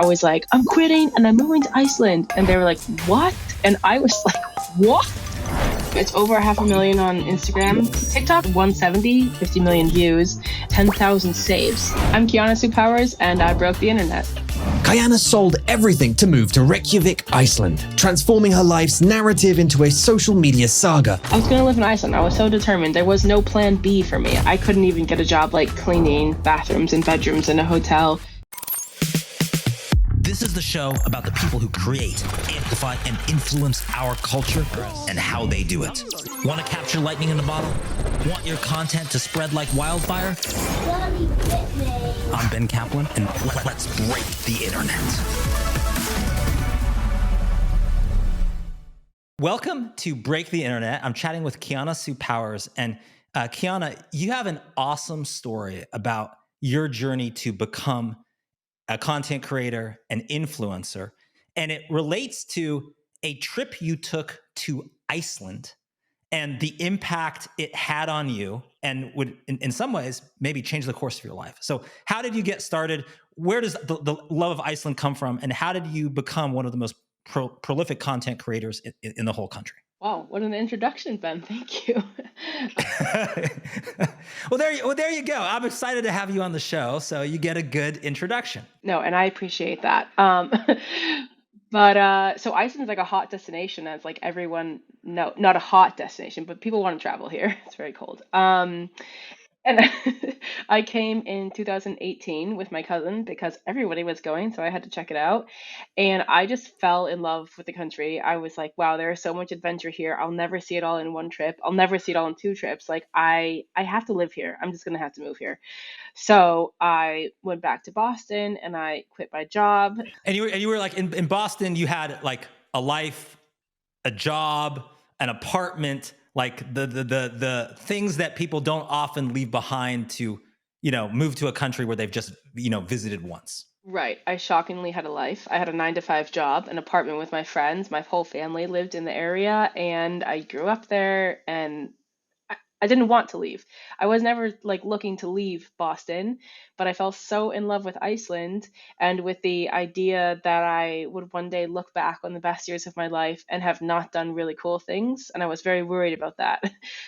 I was like, I'm quitting and I'm moving to Iceland. And they were like, what? And I was like, what? It's over 500,000 on Instagram. TikTok, 170, 50 million views, 10,000 saves. I'm Kyana Sue Powers, and I broke the internet. Kyana sold everything to move to Reykjavik, Iceland, transforming her life's narrative into a social media saga. I was going to live in Iceland. I was so determined. There was no plan B for me. I couldn't even get a job like cleaning bathrooms and bedrooms in a hotel. This is the show about the people who create, amplify, and influence our culture and how they do it. Want to capture lightning in a bottle? Want your content to spread like wildfire? I'm Ben Kaplan, and let's break the internet. Welcome to Break the Internet. I'm chatting with Kyana Sue Powers. And Kyana, you have an awesome story about your journey to become a content creator, an influencer, and it relates to a trip you took to Iceland and the impact it had on you and would, in some ways, maybe change the course of your life. So how did you get started? Where does the love of Iceland come from? And how did you become one of the most prolific content creators in the whole country? Wow, what an introduction, Ben. Thank you. Well, there you go. I'm excited to have you on the show, so you get a good introduction. No, and I appreciate that. But so Iceland's like a hot destination, as like everyone no, not a hot destination, but people want to travel here. It's very cold. And I came in 2018 with my cousin because everybody was going, so I had to check it out. And I just fell in love with the country. I was like, wow, there is so much adventure here. I'll never see it all in one trip. I'll never see it all in two trips. Like I have to live here. I'm just gonna have to move here. So I went back to Boston and I quit my job. And you were like in Boston, you had like a life, a job, an apartment, like the things that people don't often leave behind to, move to a country where they've just, visited once. Right. I shockingly had a life. I had a 9 to 5 job, an apartment with my friends. My whole family lived in the area and I grew up there and I didn't want to leave. I was never like looking to leave Boston, but I fell so in love with Iceland and with the idea that I would one day look back on the best years of my life and have not done really cool things. And I was very worried about that.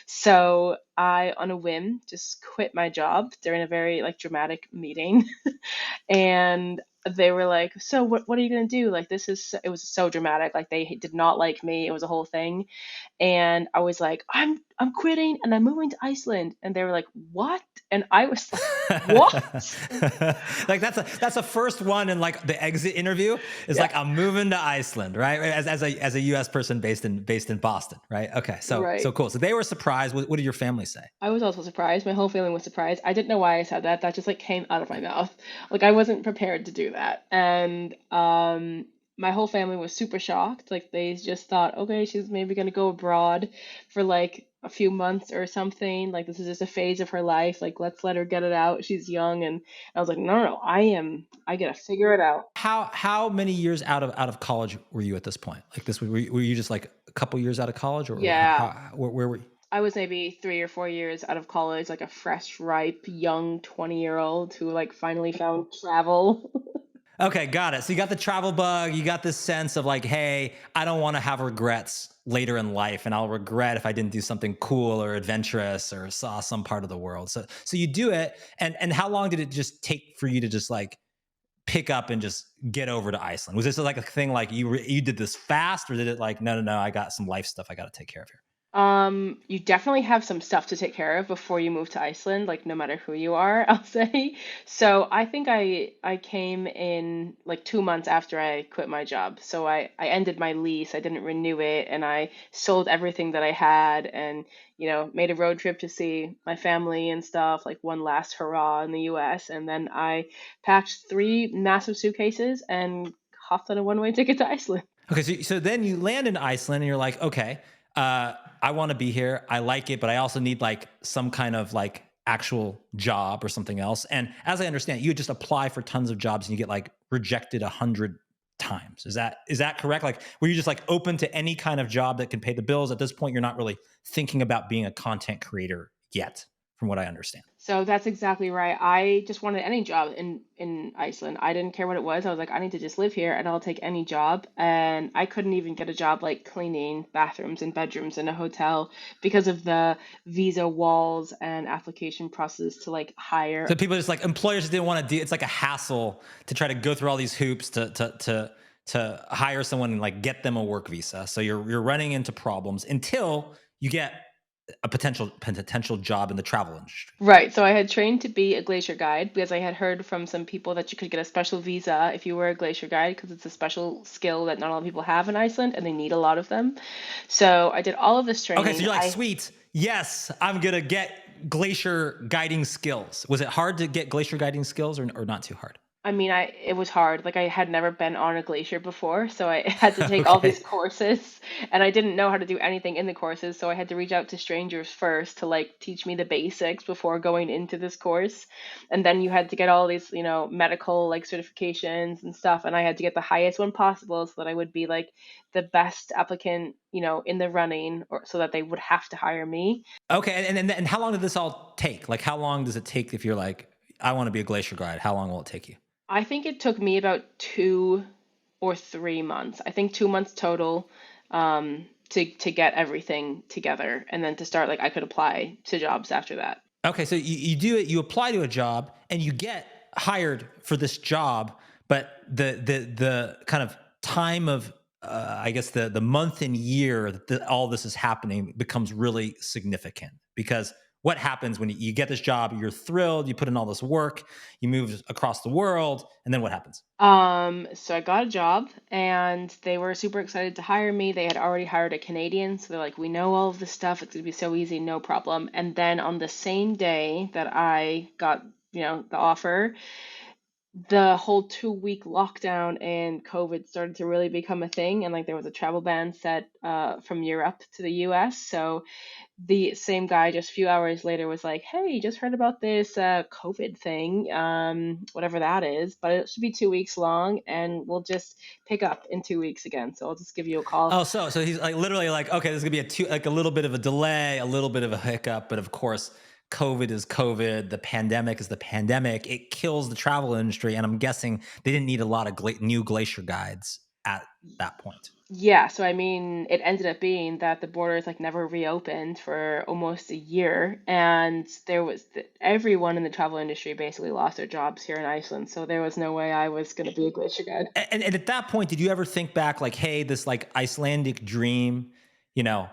So I, on a whim, just quit my job during a very like dramatic meeting. And they were like, so what are you going to do? Like, it was so dramatic. Like they did not like me. It was a whole thing. And I was like, I'm quitting and I'm moving to Iceland. And they were like, what? And I was like, what? Like that's a first one in like the exit interview is like, I'm moving to Iceland, right? As a US person based in Boston, right? Okay. Right. So cool. So they were surprised. What did your family say? I was also surprised. My whole family was surprised. I didn't know why I said that. That just like came out of my mouth. Like I wasn't prepared to do that. And my whole family was super shocked. Like they just thought, okay, she's maybe gonna go abroad for like a few months or something. Like this is just a phase of her life. Like let's let her get it out. She's young. And I was like, no, I gotta figure it out. How many years out of college were you at this point? Like this, were you just like a couple years out of college, or Yeah. where were you? I was maybe 3 or 4 years out of college, like a fresh, ripe, young 20-year-old who like finally found travel. Okay, got it. So you got the travel bug, you got this sense of like, hey, I don't want to have regrets later in life, and I'll regret if I didn't do something cool or adventurous or saw some part of the world. So you do it, and how long did it just take for you to just like pick up and just get over to Iceland? Was this like a thing like you did this fast, or did it like, no, I got some life stuff I got to take care of here? You definitely have some stuff to take care of before you move to Iceland, like no matter who you are, I'll say. So I think I came in like 2 months after I quit my job. So I ended my lease, I didn't renew it, and I sold everything that I had and, made a road trip to see my family and stuff, like one last hurrah in the US. And then I packed 3 massive suitcases and hopped on a one-way ticket to Iceland. Okay, so then you land in Iceland and you're like, okay, I want to be here. I like it, but I also need like some kind of like actual job or something else. And as I understand, you just apply for tons of jobs and you get like rejected 100 times. Is that correct? Like, were you just like open to any kind of job that can pay the bills? At this point, you're not really thinking about being a content creator yet, from what I understand. So that's exactly right. I just wanted any job in Iceland. I didn't care what it was. I was like, I need to just live here and I'll take any job. And I couldn't even get a job like cleaning bathrooms and bedrooms in a hotel because of the visa walls and application process to like So hire. people just like employers didn't want to do. It's like a hassle to try to go through all these hoops to hire someone and like get them a work visa. So you're running into problems until you get a potential job in the travel industry. Right. So I had trained to be a glacier guide because I had heard from some people that you could get a special visa if you were a glacier guide because it's a special skill that not a lot of people have in Iceland and they need a lot of them. So I did all of this Okay, so training. you're like, I sweet, yes, I'm gonna get glacier guiding skills. Was it hard to get glacier guiding skills, or not too hard? I mean, it was hard. Like I had never been on a glacier before, so I had to take all these Okay. courses, and I didn't know how to do anything in the courses, so I had to reach out to strangers first to like teach me the basics before going into this course. And then you had to get all these, medical like certifications and stuff, and I had to get the highest one possible so that I would be like the best applicant, in the running or so that they would have to hire me. Okay, and how long did this all take? Like, how long does it take if you're like, I want to be a glacier guide? How long will it take you? I think it took me about 2 or 3 months. I think 2 months total, to get everything together, and then to start like I could apply to jobs after that. Okay, so you do it, you apply to a job and you get hired for this job, but the kind of time of I guess the month and year that all this is happening becomes really significant because what happens when you get this job, you're thrilled, you put in all this work, you move across the world, and then what happens? So I got a job and they were super excited to hire me. They had already hired a Canadian, so they're like, we know all of this stuff. It's gonna be so easy, no problem. And then on the same day that I got, the offer, the whole 2 week lockdown and COVID started to really become a thing. And like there was a travel ban set from Europe to the US. So the same guy just a few hours later was like, "Hey, just heard about this COVID thing, whatever that is, but it should be 2 weeks long, and we'll just pick up in 2 weeks again. So I'll just give you a call." Oh, so he's like literally like, okay, there's gonna be like a little bit of a delay, a little bit of a hiccup, but of course, COVID is COVID. The pandemic is the pandemic. It kills the travel industry, and I'm guessing they didn't need a lot of new glacier guides at that point. Yeah, so I mean, it ended up being that the borders like never reopened for almost a year, and everyone in the travel industry basically lost their jobs here in Iceland. So there was no way I was going to be a glacier guide. And at that point, did you ever think back like, hey, this like Icelandic dream, you know,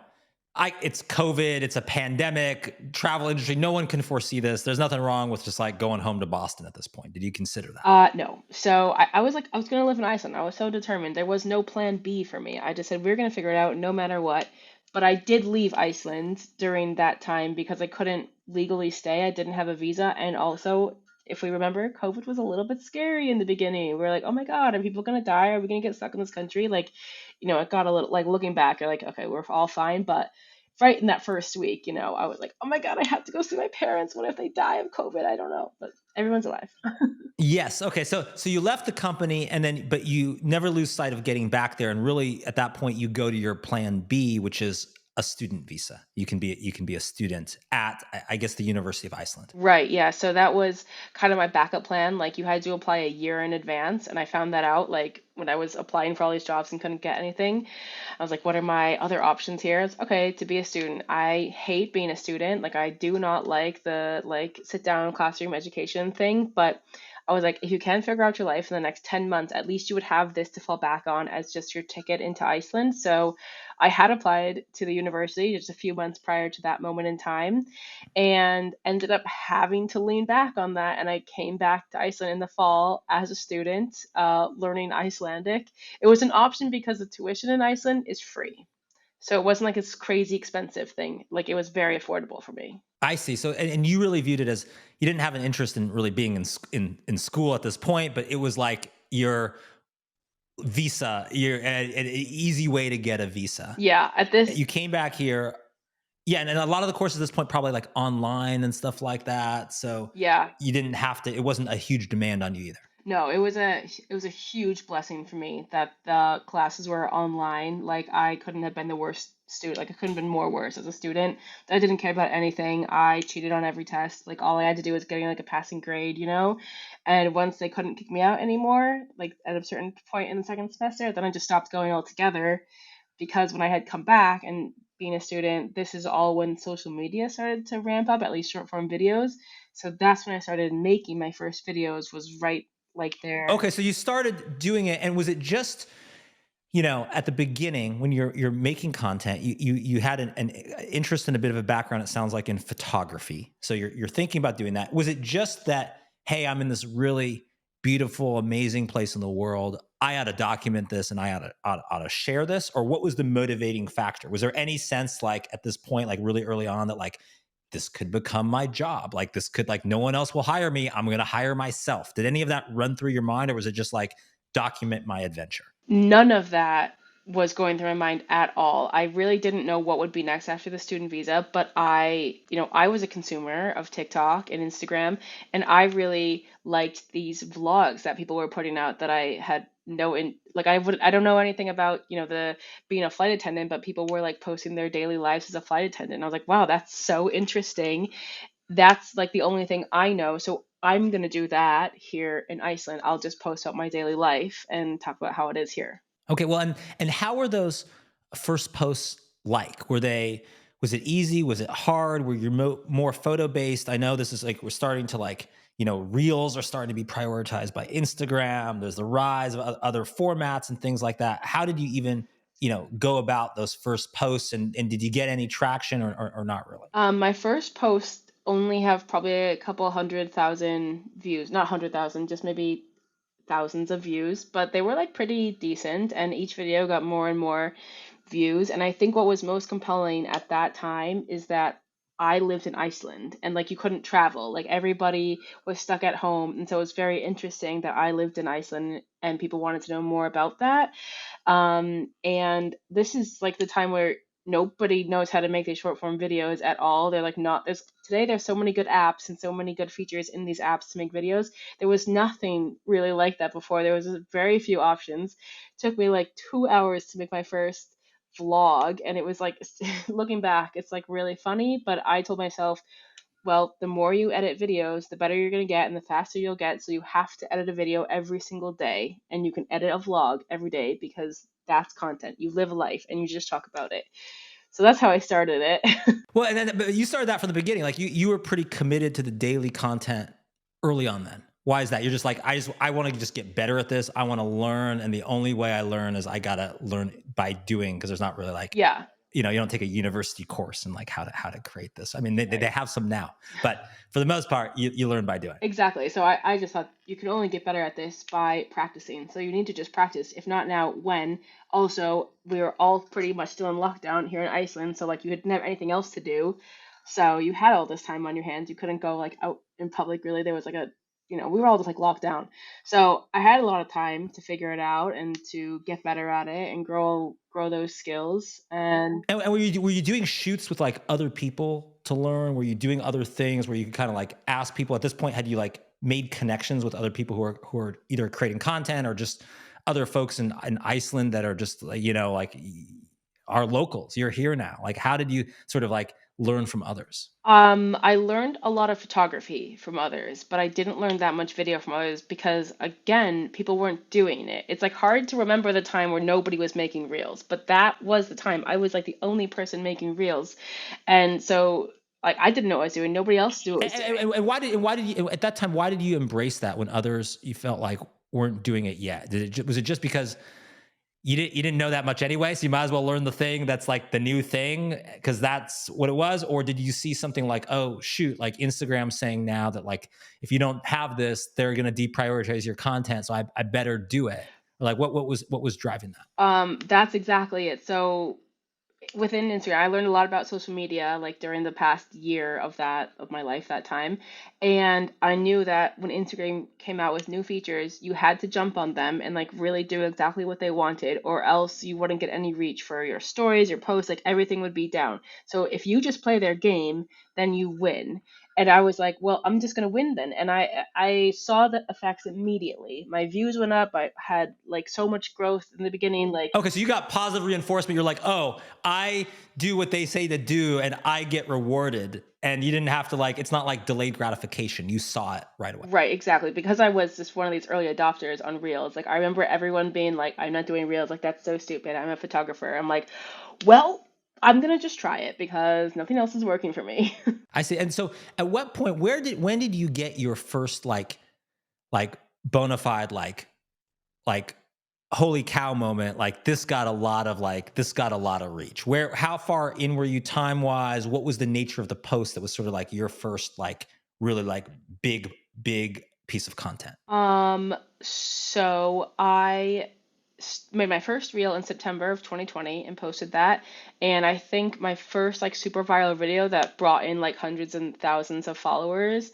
it's COVID, it's a pandemic, travel industry, no one can foresee this. There's nothing wrong with just like going home to Boston at this point. Did you consider that? No. So I was like, I was gonna live in Iceland. I was so determined. There was no plan B for me. I just said we're gonna figure it out no matter what. But I did leave Iceland during that time because I couldn't legally stay. I didn't have a visa, and also, if we remember, COVID was a little bit scary in the beginning. We were like, oh my God, are people gonna die? Are we gonna get stuck in this country? Like, it got a little like looking back, you're like, okay, we're all fine, but right in that first week, I was like, oh my God, I have to go see my parents. What if they die of COVID? I don't know, but everyone's alive. Yes. Okay. So you left the company and then, but you never lose sight of getting back there. And really at that point, you go to your plan B, which is a student visa. You can be a student at, I guess, the University of Iceland. Right, yeah. So that was kind of my backup plan. Like you had to apply a year in advance, and I found that out like when I was applying for all these jobs and couldn't get anything. I was like, what are my other options here? It's okay to be a student. I hate being a student. Like I do not like the like sit down classroom education thing, but I was like, if you can figure out your life in the next 10 months, at least you would have this to fall back on as just your ticket into Iceland. So I had applied to the university just a few months prior to that moment in time and ended up having to lean back on that. And I came back to Iceland in the fall as a student, learning Icelandic. It was an option because the tuition in Iceland is free. So it wasn't like this crazy expensive thing. Like it was very affordable for me. I see. So, and you really viewed it as you didn't have an interest in really being in school at this point, but it was like your visa, your an easy way to get a visa. Yeah, at this, You came back here. Yeah, and a lot of the courses at this point probably like online and stuff like that. So yeah, you didn't have to. It wasn't a huge demand on you either. no, it was a huge blessing for me that the classes were online. Like I couldn't have been the worst student. Like, I couldn't have been more worse as a student. I didn't care about anything. I cheated on every test. Like, all I had to do was getting like a passing grade, you know? And once they couldn't kick me out anymore, like at a certain point in the second semester, then I just stopped going altogether, because when I had come back and being a student, this is all when social media started to ramp up, at least short form videos. So that's when I started making my first videos, was right like there. Okay, so you started doing it, and was it just, at the beginning when you're making content, you had an interest and a bit of a background, it sounds like, in photography. So you're thinking about doing that. Was it just that, hey, I'm in this really beautiful, amazing place in the world, I ought to document this and I ought to share this? Or what was the motivating factor? Was there any sense, like, at this point, like really early on, that like this could become my job? Like, this could, like, no one else will hire me, I'm going to hire myself. Did any of that run through your mind, or was it just like, document my adventure? None of that was going through my mind at all. I really didn't know what would be next after the student visa, but I was a consumer of TikTok and Instagram, and I really liked these vlogs that people were putting out that I had no in like I don't know anything about, the being a flight attendant, but people were like posting their daily lives as a flight attendant. And I was like, wow, that's so interesting. That's like the only thing I know. So I'm going to do that here in Iceland. I'll just post out my daily life and talk about how it is here. Okay, well, and how were those first posts like? Was it easy? Was it hard? Were you more photo based? I know this is like, we're starting to, like, reels are starting to be prioritized by Instagram. There's the rise of other formats and things like that. How did you even, go about those first posts, and did you get any traction, or not really? My first post only have probably a couple 100,000 views, not 100,000, just maybe thousands of views, but they were like pretty decent, and each video got more and more views. And I think what was most compelling at that time is that I lived in Iceland, and like you couldn't travel, like everybody was stuck at home. And so it was very interesting that I lived in Iceland and people wanted to know more about that. And this is like the time where nobody knows how to make these short form videos at all. They're like, not there's today there's so many good apps and so many good features in these apps to make videos. There was nothing really like that before. There was very few options. It took me like 2 hours to make my first vlog, and it was like, looking back, it's like really funny, but I told myself, well, the more you edit videos, the better you're going to get and the faster you'll get. So you have to edit a video every single day, and you can edit a vlog every day, because that's content. You live a life and you just talk about it. So that's how I started it. Well, and then, but you started that from the beginning. Like, you were pretty committed to the daily content early on. Then why is that? You're just like, I want to just get better at this. I want to learn, and the only way I learn is I gotta learn by doing, because there's not really, like, Yeah, you don't take a university course in, like, how to create this. I mean, they right. have some now, but for the most part, you learn by doing. Exactly. So I just thought you can only get better at this by practicing. So you need to just practice. If not now, when? Also, we were all pretty much still in lockdown here in Iceland. So like you didn't have anything else to do. So you had all this time on your hands. You couldn't go like out in public really. There was like we were all just like locked down. So I had a lot of time to figure it out and to get better at it and grow those skills. And And were you doing shoots with, like, other people to learn? Were you doing other things where you could kind of, like, ask people at this point? Had you, like, made connections with other people who are either creating content, or just other folks in Iceland that are just, like, like, are locals? You're here now. Like, how did you sort of, like, learn from others? I learned a lot of photography from others, but I didn't learn that much video from others because, again, people weren't doing it. It's like hard to remember the time where nobody was making reels, but that was the time. I was like the only person making reels. And so, like, I didn't know what I was doing. Nobody else knew what I And, was doing. and why did you, at that time, why did you embrace that when others, you felt like, weren't doing it yet? Was it just because you didn't know that much anyway, so you might as well learn the thing that's, like, the new thing, because that's what it was? Or did you see something like, oh shoot, like, Instagram saying now that, like, if you don't have this, they're going to deprioritize your content, so I better do it? Or, like, what was driving that? That's exactly it. So within Instagram, I learned a lot about social media like during the past year of my life that time. And I knew that when Instagram came out with new features, you had to jump on them and like really do exactly what they wanted, or else you wouldn't get any reach for your stories, your posts, like everything would be down. So if you just play their game, then you win. And I was like, well, I'm just gonna win then. And I saw the effects immediately. My views went up. I had like so much growth in the beginning. Like, Okay, so you got positive reinforcement. You're like, oh, I do what they say to do and I get rewarded. And you didn't have to like, it's not like delayed gratification. You saw it right away. right, exactly. Because I was just one of these early adopters on Reels. Like I remember everyone being like, I'm not doing Reels, like that's so stupid. I'm a photographer. I'm like, well, I'm gonna just try it because nothing else is working for me. I see. And so at what point, when did you get your first like bona fide, like holy cow moment, like this got a lot of reach? Where, how far in were you time wise? What was the nature of the post that was sort of like your first like really like big piece of content? So I made my first reel in September of 2020 and posted that. And I think my first like super viral video that brought in like hundreds and thousands of followers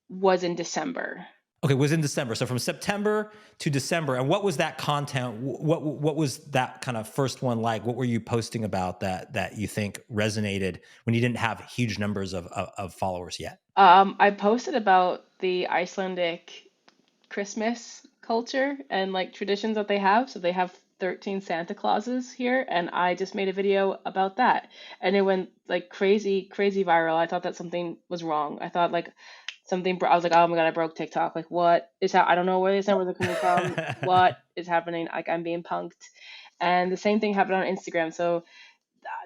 was in December. Okay, it was in December. So from September to December, and what was that content? What was that kind of first one like? What were you posting about that you think resonated when you didn't have huge numbers of followers yet? I posted about the Icelandic Christmas culture and like traditions that they have. So they have 13 Santa Clauses here, and I just made a video about that. And it went like crazy, crazy viral. I thought that something was wrong. I thought like I was like, oh my God, I broke TikTok. Like, what is that? I don't know where these numbers are coming from. What is happening? Like, I'm being punked. And the same thing happened on Instagram. So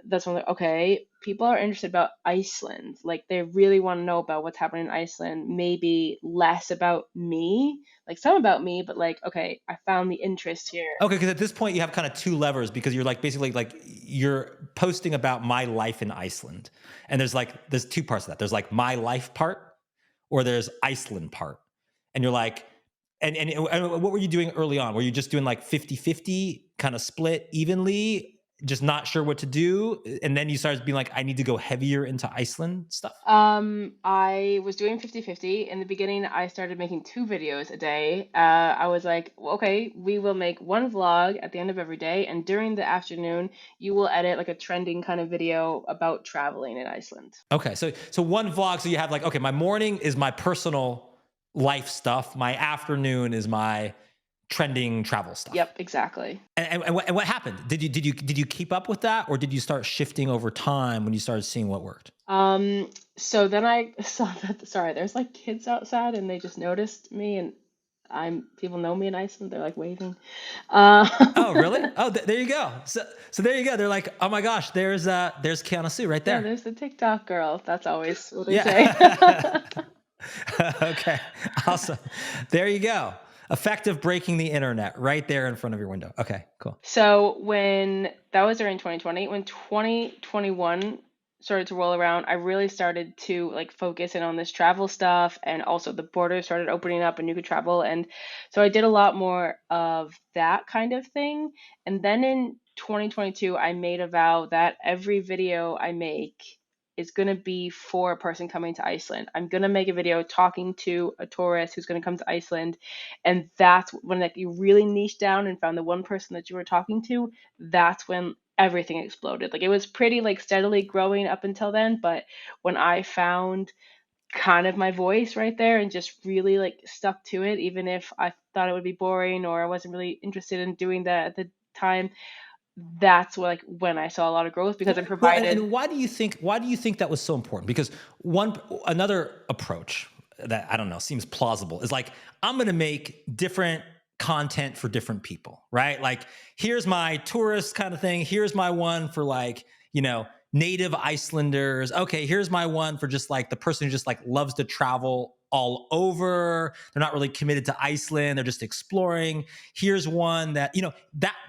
that's when I'm like, okay, people are interested about Iceland. Like they really want to know about what's happening in Iceland. Maybe less about me, like some about me, but like, okay, I found the interest here. Okay, because at this point you have kind of two levers because you're like basically like you're posting about my life in Iceland, and there's two parts of that. There's like my life part, or there's Iceland part, and you're like, and what were you doing early on? Were you just doing like 50-50 kind of split evenly, just not sure what to do, and then you started being like, I need to go heavier into Iceland stuff? I was doing 50-50. In the beginning, I started making two videos a day. I was like, well, okay, we will make one vlog at the end of every day, and during the afternoon, you will edit like a trending kind of video about traveling in Iceland. Okay, so one vlog. So you have like, okay, my morning is my personal life stuff. My afternoon is my trending travel stuff. Yep, exactly. And what happened? Did you keep up with that, or did you start shifting over time when you started seeing what worked? So then I saw that, sorry, there's like kids outside and they just noticed me and people know me in Iceland. They're like waving. Oh, really? Oh, there you go. So there you go. They're like, oh my gosh, there's Kiana Sue right Yeah, there. there's the TikTok girl. That's always what they say. Yeah. Okay. Awesome. There you go. Effective breaking the internet right there in front of your window. Okay, cool. So when that was during 2020, when 2021 started to roll around, I really started to like focus in on this travel stuff, and also the borders started opening up and you could travel. And so I did a lot more of that kind of thing. And then in 2022, I made a vow that every video I make is going to be for a person coming to Iceland. I'm going to make a video talking to a tourist who's going to come to Iceland, and that's when like you really niched down and found the one person that you were talking to. That's when everything exploded. Like it was pretty like steadily growing up until then, but when I found kind of my voice right there and just really like stuck to it, even if I thought it would be boring or I wasn't really interested in doing that at the time, that's like when I saw a lot of growth because I Well, provided. and why do you think that was so important? Because another approach that I don't know seems plausible is like, I'm going to make different content for different people, right? Like, here's my tourist kind of thing. Here's my one for like, native Icelanders. Okay, here's my one for just like the person who just like loves to travel all over. They're not really committed to Iceland. They're just exploring. Here's one that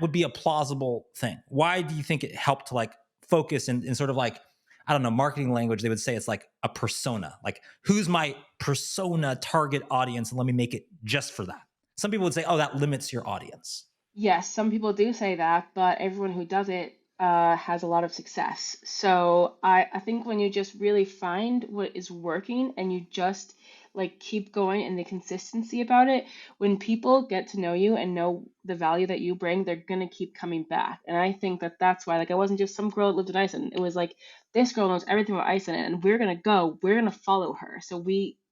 would be a plausible thing. Why do you think it helped to like focus in sort of like, I don't know, marketing language? They would say it's like a persona. Like, who's my persona target audience? And let me make it just for that. Some people would say, oh, that limits your audience. Yes, some people do say that, but everyone who does it has a lot of success. So I think when you just really find what is working and you just like keep going and the consistency about it, when people get to know you and know the value that you bring, they're gonna keep coming back. And I think that that's why, like, I wasn't just some girl that lived in Iceland. It was like this girl knows everything about Iceland, and we're gonna follow her. So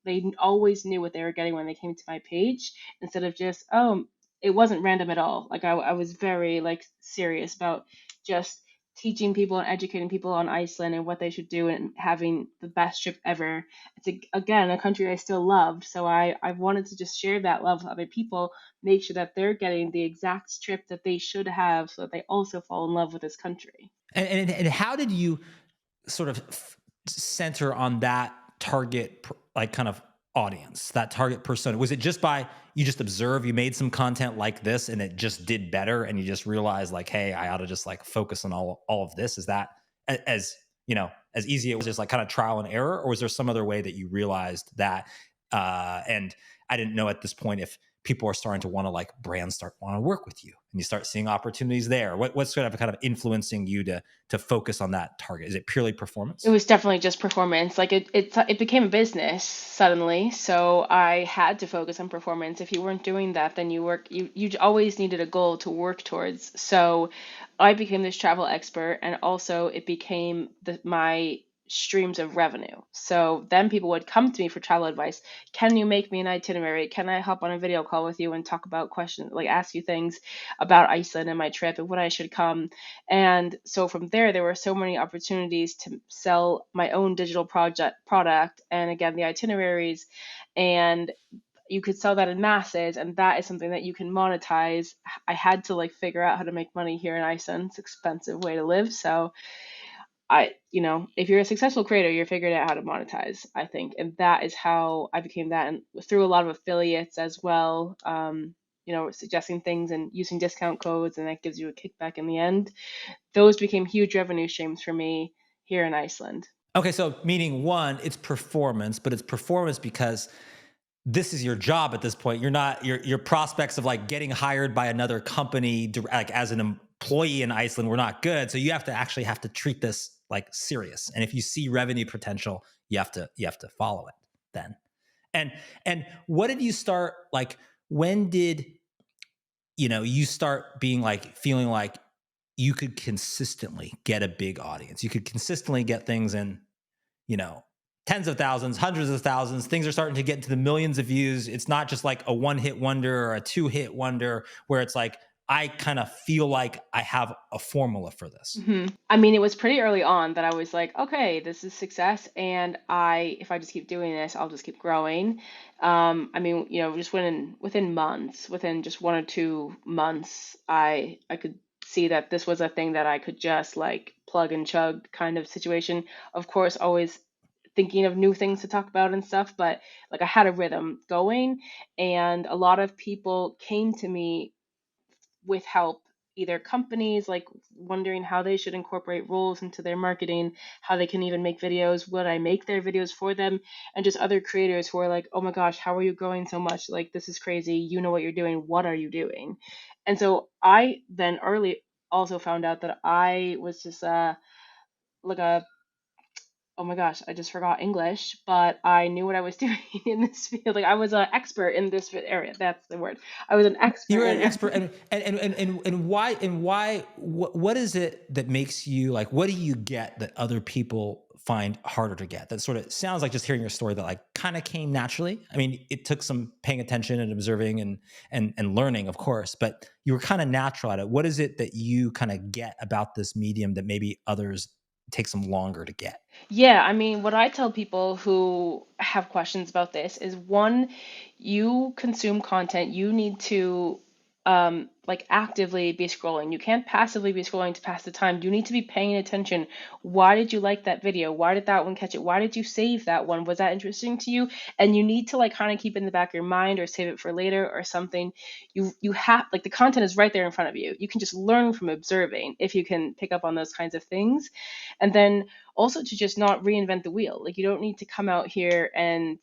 they always knew what they were getting when they came to my page, instead of just, oh, it wasn't random at all. Like I was very like serious about just teaching people and educating people on Iceland and what they should do and having the best trip ever. It's again a country I still loved, so I wanted to just share that love with other people, make sure that they're getting the exact trip that they should have, so that they also fall in love with this country. And how did you sort of center on that target, like kind of audience, that target persona? Was it just by you just observe, you made some content like this and it just did better, and you just realized like, hey, I ought to just like focus on all of this? Is that as as easy? It was just like kind of trial and error, or was there some other way that you realized that? And I didn't know at this point if people are starting to want to, like, brands start want to work with you and you start seeing opportunities there. What's sort of kind of influencing you to focus on that target? Is it purely It performance? was definitely just performance. Like it became a business suddenly, so I had to focus on performance. If you weren't doing that, then you always needed a goal to work towards. So I became this travel expert, and also it became my streams of revenue. So then people would come to me for travel advice. Can you make me an itinerary? Can I hop on a video call with you and talk about questions, like ask you things about Iceland and my trip and when I should come? And so from there were so many opportunities to sell my own digital product, and again, the itineraries, and you could sell that in masses, and that is something that you can monetize. I had to like figure out how to make money here in Iceland. It's an expensive way to live. So if you're a successful creator, you're figuring out how to monetize, I think. And that is how I became that, and through a lot of affiliates as well. Suggesting things and using discount codes, and that gives you a kickback in the end. Those became huge revenue streams for me here in Iceland. Okay, so meaning one, it's performance, but it's performance because this is your job at this point. You're not your prospects of like getting hired by another company like as an employee in Iceland were not good. So you have to treat this like serious. And if you see revenue potential, you have to follow it then. And what did you start like? When did you start being like feeling like you could consistently get a big audience? You could consistently get things in, you know, tens of thousands, hundreds of thousands. Things are starting to get into the millions of views. It's not just like a one hit wonder or a two hit wonder where it's like, I kind of feel like I have a formula for this. I mean, it was pretty early on that I was like, okay, this is success, and if I just keep doing this, I'll just keep growing. I mean, just within months, within just 1 or 2 months, I could see that this was a thing that I could just like plug and chug kind of situation. Of course, always thinking of new things to talk about and stuff, but like I had a rhythm going, and a lot of people came to me with help, either companies like wondering how they should incorporate roles into their marketing, how they can even make videos, would I make their videos for them, and just other creators who are like, oh my gosh, how are you growing so much? Like, this is crazy. You know what you're doing. What are you doing? And so I then early also found out that I was just like a oh my gosh, I just forgot English, but I knew what I was doing in this field. Like I was an expert in this area. That's the word. I was an expert You're an in it. expert, and why what is it that makes you like? What do you get that other people find harder to get? That sort of sounds like just hearing your story that like kind of came naturally. I mean, it took some paying attention and observing and learning, of course, but you were kind of natural at it. What is it that you kind of get about this medium that maybe others take some longer to get? Yeah, I mean, what I tell people who have questions about this is, one, you consume content, you need to like actively be scrolling. You can't passively be scrolling to pass the time. You need to be paying attention. Why did you like that video? Why did that one catch it? Why did you save that one? Was that interesting to you? And you need to like kind of keep it in the back of your mind or save it for later or something. You have like the content is right there in front of you. You can just learn from observing if you can pick up on those kinds of things. And then also to just not reinvent the wheel. Like you don't need to come out here and,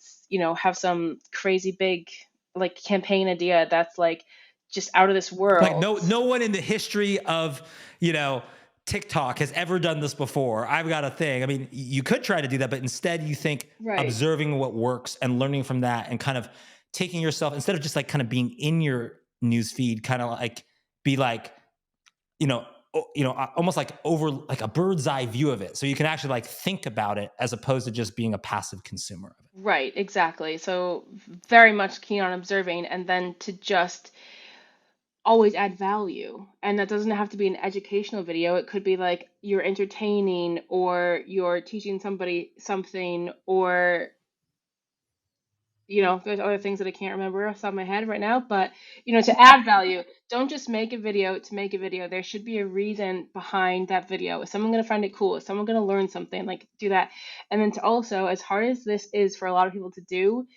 have some crazy big like campaign idea that's like just out of this Like world. no one in the history of, you know, TikTok has ever done this before. I've got a thing. I mean, you could try to do that, but instead you think Right. observing what works and learning from that and kind of taking yourself instead of just like kind of being in your news feed kind of like be like, you know, almost like over like a bird's eye view of it. So you can actually like think about it as opposed to just being a passive consumer of it. Right, exactly. So very much keen on observing and then to just always add value. And that doesn't have to be an educational video. It could be like you're entertaining or you're teaching somebody something or there's other things that I can't remember off the top of my head right now, but to add value, don't just make a video to make a video. There should be a reason behind that video. Is someone going to find it cool? Is someone going to learn something? Like, do that. And then to also, as hard as this is for a lot of people to do,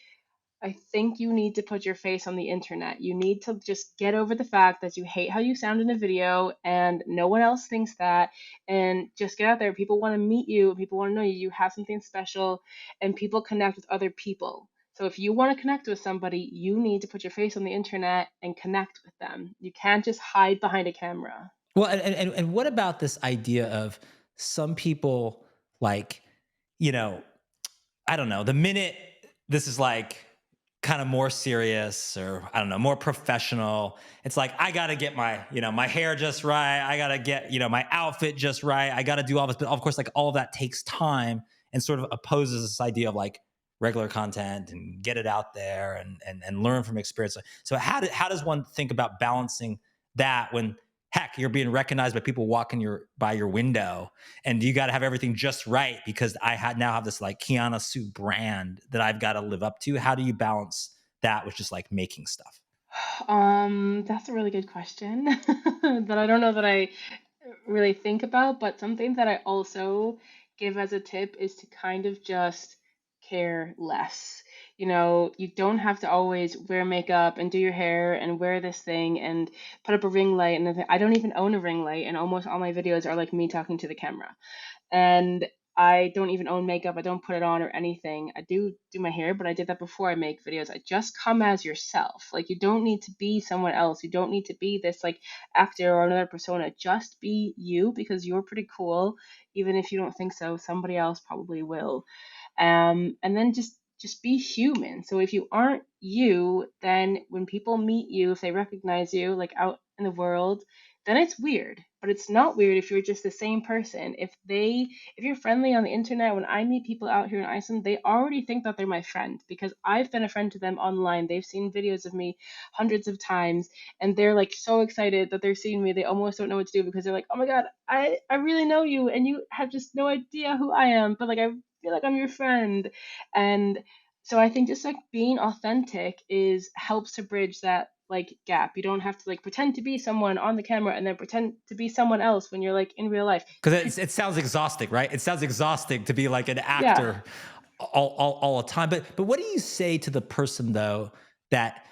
I think you need to put your face on the internet. You need to just get over the fact that you hate how you sound in a video and no one else thinks that. And just get out there. People want to meet you, people want to know you. You have something special, and people connect with other people. So if you want to connect with somebody, you need to put your face on the internet and connect with them. You can't just hide behind a camera. Well, and what about this idea of some people like, you know, I don't know, the minute this is like kind of more serious or I don't know, more professional, it's like I got to get my, my hair just right. I got to get, my outfit just right. I got to do all this, but of course like all of that takes time and sort of opposes this idea of like regular content and get it out there and learn from experience. So how does one think about balancing that when heck you're being recognized by people walking by your window and you got to have everything just right because now have this like Kyana Sue brand that I've got to live up to. How do you balance that with just like making stuff? That's a really good question that I don't know that I really think about, but something that I also give as a tip is to kind of just care less. You don't have to always wear makeup and do your hair and wear this thing and put up a ring light. And I don't even own a ring light, and almost all my videos are like me talking to the camera. And I don't even own makeup. I don't put it on or anything. I do my hair, but I did that before I make videos. I just come as yourself. Like, you don't need to be someone else. You don't need to be this like actor or another persona. Just be you because you're pretty cool. Even if you don't think so, somebody else probably will. And then just be human. So if you aren't you, then when people meet you, if they recognize you like out in the world, then it's weird. But it's not weird if you're just the same person. If you're friendly on the internet, when I meet people out here in Iceland, they already think that they're my friend because I've been a friend to them online. They've seen videos of me hundreds of times, and they're like so excited that they're seeing me. They almost don't know what to do because they're like, "Oh my God, I really know you and you have just no idea who I am, but like I feel like I'm your friend." And so I think just like being authentic is helps to bridge that like gap. You don't have to like pretend to be someone on the camera and then pretend to be someone else when you're like in real life. Because it sounds exhausting, right? It sounds exhausting to be like an Yeah. actor all the time. But what do you say to the person though that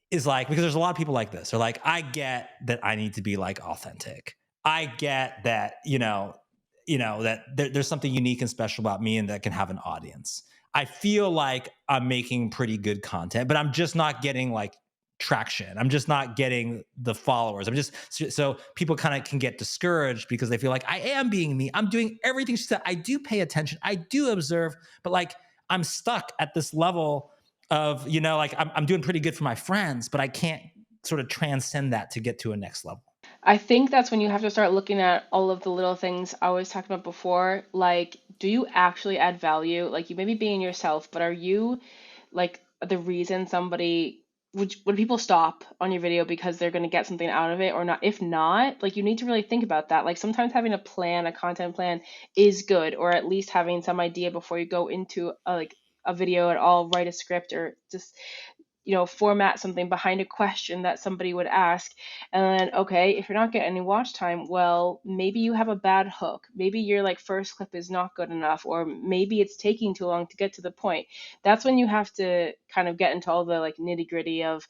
is like, because there's a lot of people like this. They're like, I get that I need to be like authentic. I get that, that there's something unique and special about me and that can have an audience. I feel like I'm making pretty good content, but I'm just not getting like traction. I'm just not getting the followers. So people kind of can get discouraged because they feel like I am being me. I'm doing everything she said. I do pay attention. I do observe, but like I'm stuck at this level of, like I'm doing pretty good for my friends, but I can't sort of transcend that to get to a next level. I think that's when you have to start looking at all of the little things I was talking about before. Like, do you actually add value? Like, you may be being yourself, but are you like the reason somebody would people stop on your video because they're going to get something out of it or not? If not, like you need to really think about that. Like sometimes having a content plan is good, or at least having some idea before you go into a video at all, write a script or just format something behind a question that somebody would ask. And then, okay, if you're not getting any watch time, well, maybe you have a bad hook. Maybe your like first clip is not good enough, or maybe it's taking too long to get to the point. That's when you have to kind of get into all the like nitty gritty of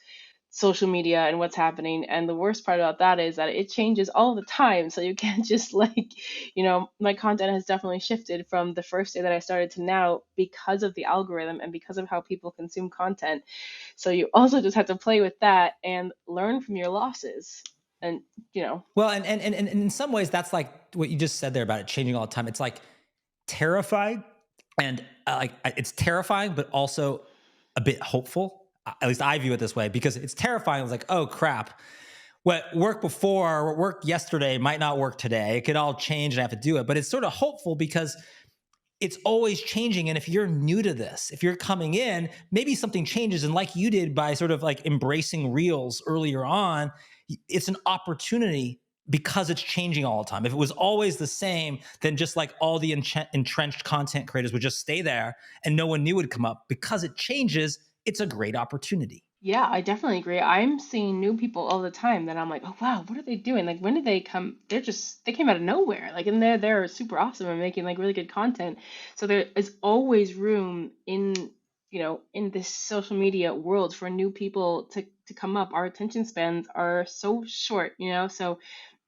social media and what's happening. And the worst part about that is that it changes all the time. So you can't just like, my content has definitely shifted from the first day that I started to now because of the algorithm and because of how people consume content. So you also just have to play with that and learn from your losses. And, Well, and in some ways, that's like what you just said there about it changing all the time. It's like terrifying, and it's terrifying, but also a bit hopeful. At least I view it this way because it's terrifying. It's like, oh crap, what worked before, what worked yesterday might not work today. It could all change and I have to do it. But it's sort of hopeful because it's always changing. And if you're new to this, if you're coming in, maybe something changes. And like you did by sort of like embracing reels earlier on, it's an opportunity because it's changing all the time. If it was always the same, then just like all the entrenched content creators would just stay there and no one new would come up. Because it changes, it's a great opportunity. Yeah, I definitely agree. I'm seeing new people all the time that I'm like, oh wow, what are they doing? Like, when did they come? They came out of nowhere. Like, and they're super awesome and making like really good content. So there is always room in, in this social media world for new people to come up. Our attention spans are so short, so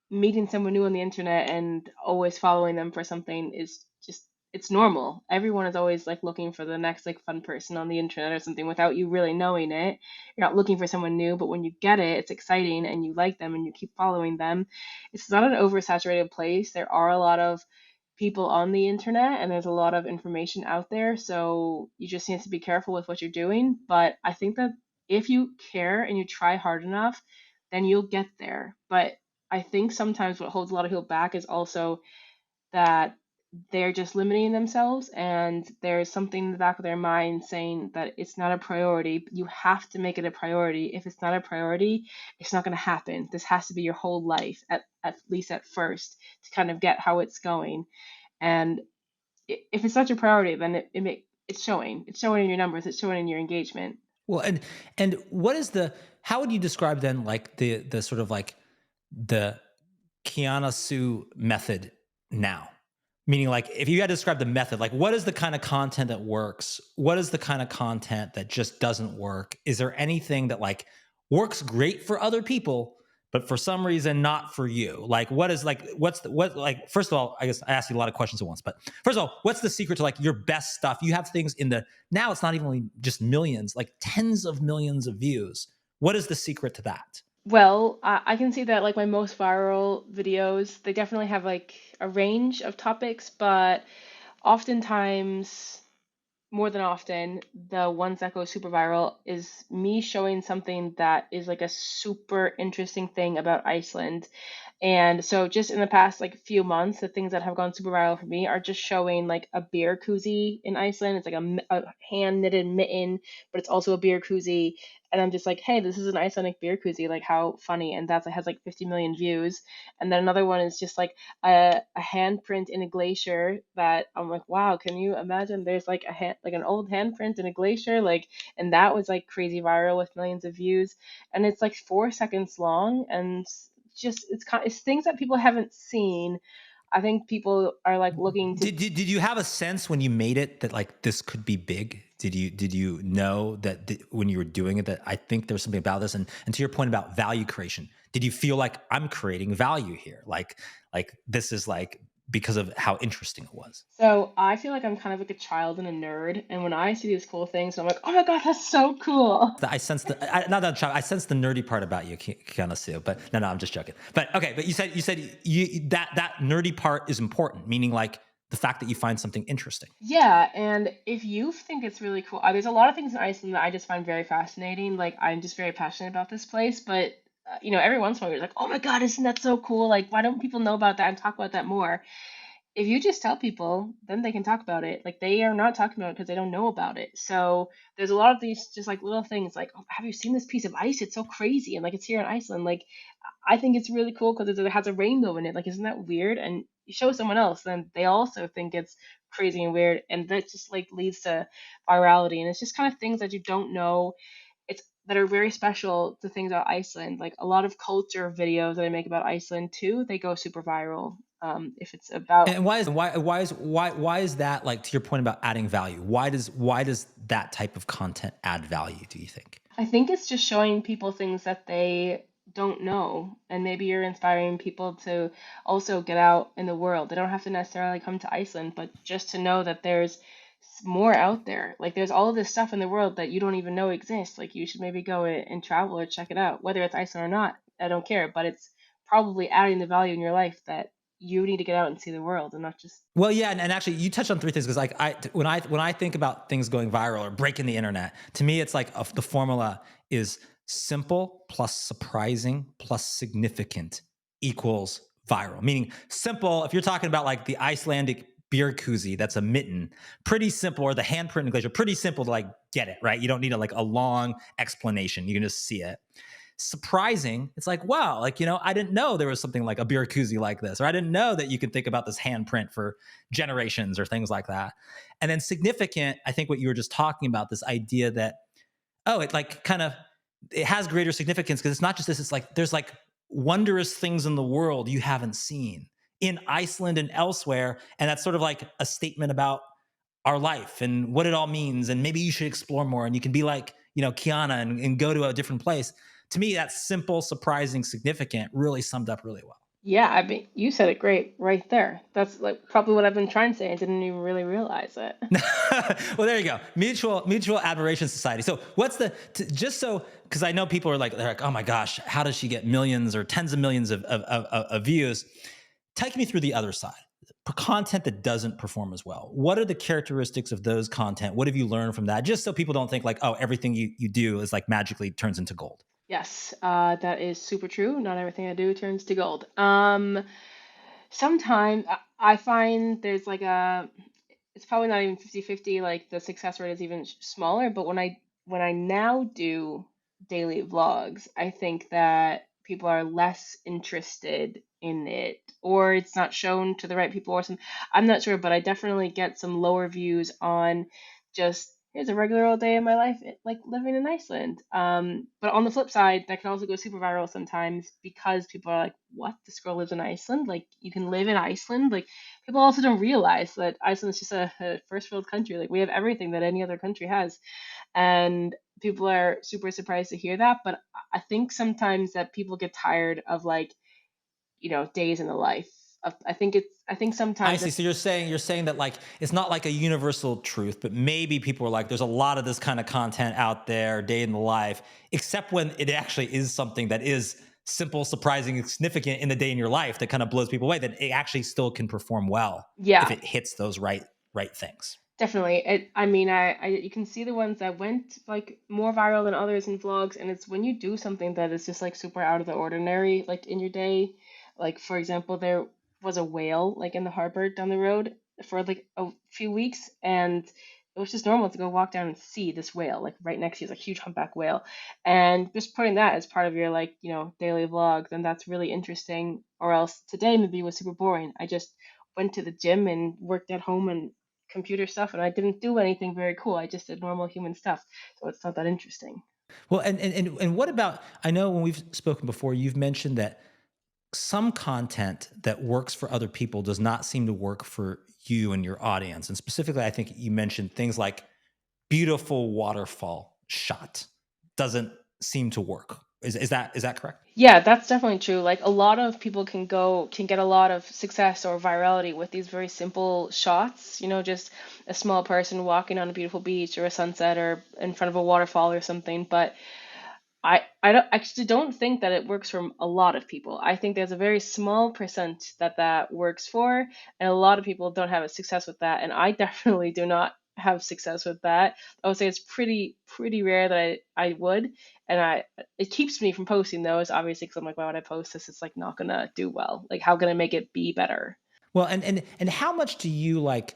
meeting someone new on the internet and always following them for something is just, it's normal. Everyone is always like looking for the next like fun person on the internet or something without you really knowing it. You're not looking for someone new, but when you get it, it's exciting and you like them and you keep following them. It's not an oversaturated place. There are a lot of people on the internet and there's a lot of information out there, so you just need to be careful with what you're doing. But I think that if you care and you try hard enough, then you'll get there. But I think sometimes what holds a lot of people back is also that they're just limiting themselves and there's something in the back of their mind saying that it's not a priority. You have to make it a priority. If it's not a priority, it's not going to happen. This has to be your whole life, at least at first, to kind of get how it's going. And if it's such a priority, then it's showing. It's showing in your numbers. It's showing in your engagement. Well, and what is the how would you describe then like the sort of like the Kiana Sue method now? Meaning, like, if you had to describe the method, like, what is the kind of content that works? What is the kind of content that just doesn't work? Is there anything that like works great for other people, but for some reason not for you? Like, what is like, what like? First of all, I guess I asked you a lot of questions at once, but first of all, what's the secret to like your best stuff? You have things in the now it's not even just millions, like tens of millions of views. What is the secret to that? Well, I can see that like my most viral videos, they definitely have like a range of topics, but oftentimes, more than often, the ones that go super viral is me showing something that is like a super interesting thing about Iceland. And so just in the past like few months, the things that have gone super viral for me are just showing like a beer koozie in Iceland. It's like a hand knitted mitten, but it's also a beer koozie. And I'm just like, hey, this is an Icelandic beer koozie. Like, how funny. And that's, it has like 50 million views. And then another one is just like a handprint in a glacier that I'm like, wow, can you imagine? There's like like an old handprint in a glacier, like, and that was like crazy viral with millions of views. And it's like 4 seconds long, and just it's things that people haven't seen. I think people are like looking to. Did you have a sense when you made it that like this could be big? Did you know that when you were doing it that I think there's something about this and to your point about value creation, did you feel like I'm creating value here? Like this is like because of how interesting it was. So I feel like I'm kind of like a child and a nerd, and when I see these cool things, I'm like, oh my God, that's so cool. I sense not that I sense the nerdy part about you, Kiana Sue. But no, I'm just joking. But okay, but you said that nerdy part is important, meaning like the fact that you find something interesting. Yeah, and if you think it's really cool, there's a lot of things in Iceland that I just find very fascinating. Like, I'm just very passionate about this place, but every once in a while you're like, oh my God, isn't that so cool? Like, why don't people know about that and talk about that more? If you just tell people, then they can talk about it. Like, they are not talking about it because they don't know about it. So there's a lot of these just like little things like, oh, have you seen this piece of ice? It's so crazy. And like, it's here in Iceland. Like, I think it's really cool because it has a rainbow in it. Like, isn't that weird? And you show someone else, then they also think it's crazy and weird. And that just like leads to virality. And it's just kind of things that you don't know. It's that are very special to things about Iceland. Like a lot of culture videos that I make about Iceland too, they go super viral. If it's about, And why is that like to your point about adding value? Why does that type of content add value? Do you think? I think it's just showing people things that they don't know, and maybe you're inspiring people to also get out in the world. They don't have to necessarily come to Iceland, but just to know that there's more out there. Like, there's all of this stuff in the world that you don't even know exists. Like, you should maybe go and travel or check it out, whether it's Iceland or not. I don't care, but it's probably adding the value in your life that you need to get out and see the world and not just. Well, yeah, and actually, you touched on three things because, like, when I think about things going viral or breaking the internet, to me, it's like the formula is simple plus surprising plus significant equals viral. Meaning, simple. If you're talking about like the Icelandic beer koozie, that's a mitten, pretty simple, or the handprint in glacier, pretty simple to like get it right. You don't need a long explanation. You can just see it. Surprising, it's like, wow, like, I didn't know there was something like a beer koozie like this, or I didn't know that you could think about this handprint for generations or things like that. And then significant, I think what you were just talking about, this idea that, oh, it like kind of, it has greater significance because it's not just this, it's like there's like wondrous things in the world you haven't seen in Iceland and elsewhere. And that's sort of like a statement about our life and what it all means. And maybe you should explore more. And you can be like, Kyana, and go to a different place. To me, that simple, surprising, significant really summed up really well. Yeah, I mean, you said it great right there. That's like probably what I've been trying to say. I didn't even really realize it. Well, there you go. Mutual admiration society. So what's just so, because I know people are like, they're like, oh my gosh, how does she get millions or tens of millions of views? Take me through the other side. Content that doesn't perform as well. What are the characteristics of those content? What have you learned from that? Just so people don't think like, oh, everything you do is like magically turns into gold. Yes, that is super true. Not everything I do turns to gold. Sometimes I find there's like it's probably not even 50-50, like the success rate is even smaller, but when I now do daily vlogs, I think that people are less interested in it, or it's not shown to the right people or some. I'm not sure, but I definitely get some lower views on just here's a regular old day in my life, like living in Iceland. But on the flip side, that can also go super viral sometimes because people are like, "What? This girl lives in Iceland? Like, you can live in Iceland?" Like, people also don't realize that Iceland is just a first world country. Like, we have everything that any other country has, and people are super surprised to hear that. But I think sometimes that people get tired of like, days in the life. I think I sometimes see. that. So you're saying that like it's not like a universal truth, but maybe people are like, there's a lot of this kind of content out there, day in the life, except when it actually is something that is simple, surprising, and significant in the day in your life that kind of blows people away. That it actually still can perform well if Yeah, it hits those right things. definitely. I mean, you can see the ones that went like more viral than others in vlogs, and it's when you do something that is just like super out of the ordinary, like in your day. Like for example, there was a whale like in the harbor down the road for like a few weeks, and it was just normal to go walk down and see this whale like right next to you, it's a huge humpback whale, and just putting that as part of your like daily vlog, then that's really interesting. Or else today maybe was super boring. I just went to the gym and worked at home and computer stuff, and I didn't do anything very cool. I just did normal human stuff. So it's not that interesting. Well, and what about? I know when we've spoken before, you've mentioned that some content that works for other people does not seem to work for you and your audience. And specifically, I think you mentioned things like beautiful waterfall shot doesn't seem to work. Is that correct? Yeah, that's definitely true. Like a lot of people can get a lot of success or virality with these very simple shots, just a small person walking on a beautiful beach or a sunset or in front of a waterfall or something. But I don't actually don't think that it works for a lot of people. I think there's a very small percent that works for, and a lot of people don't have a success with that. And I definitely do not have success with that. I would say it's pretty rare that I would, and it keeps me from posting those obviously because I'm like, why would I post this? It's like not gonna do well. Like, how can I make it be better? Well, and how much do you like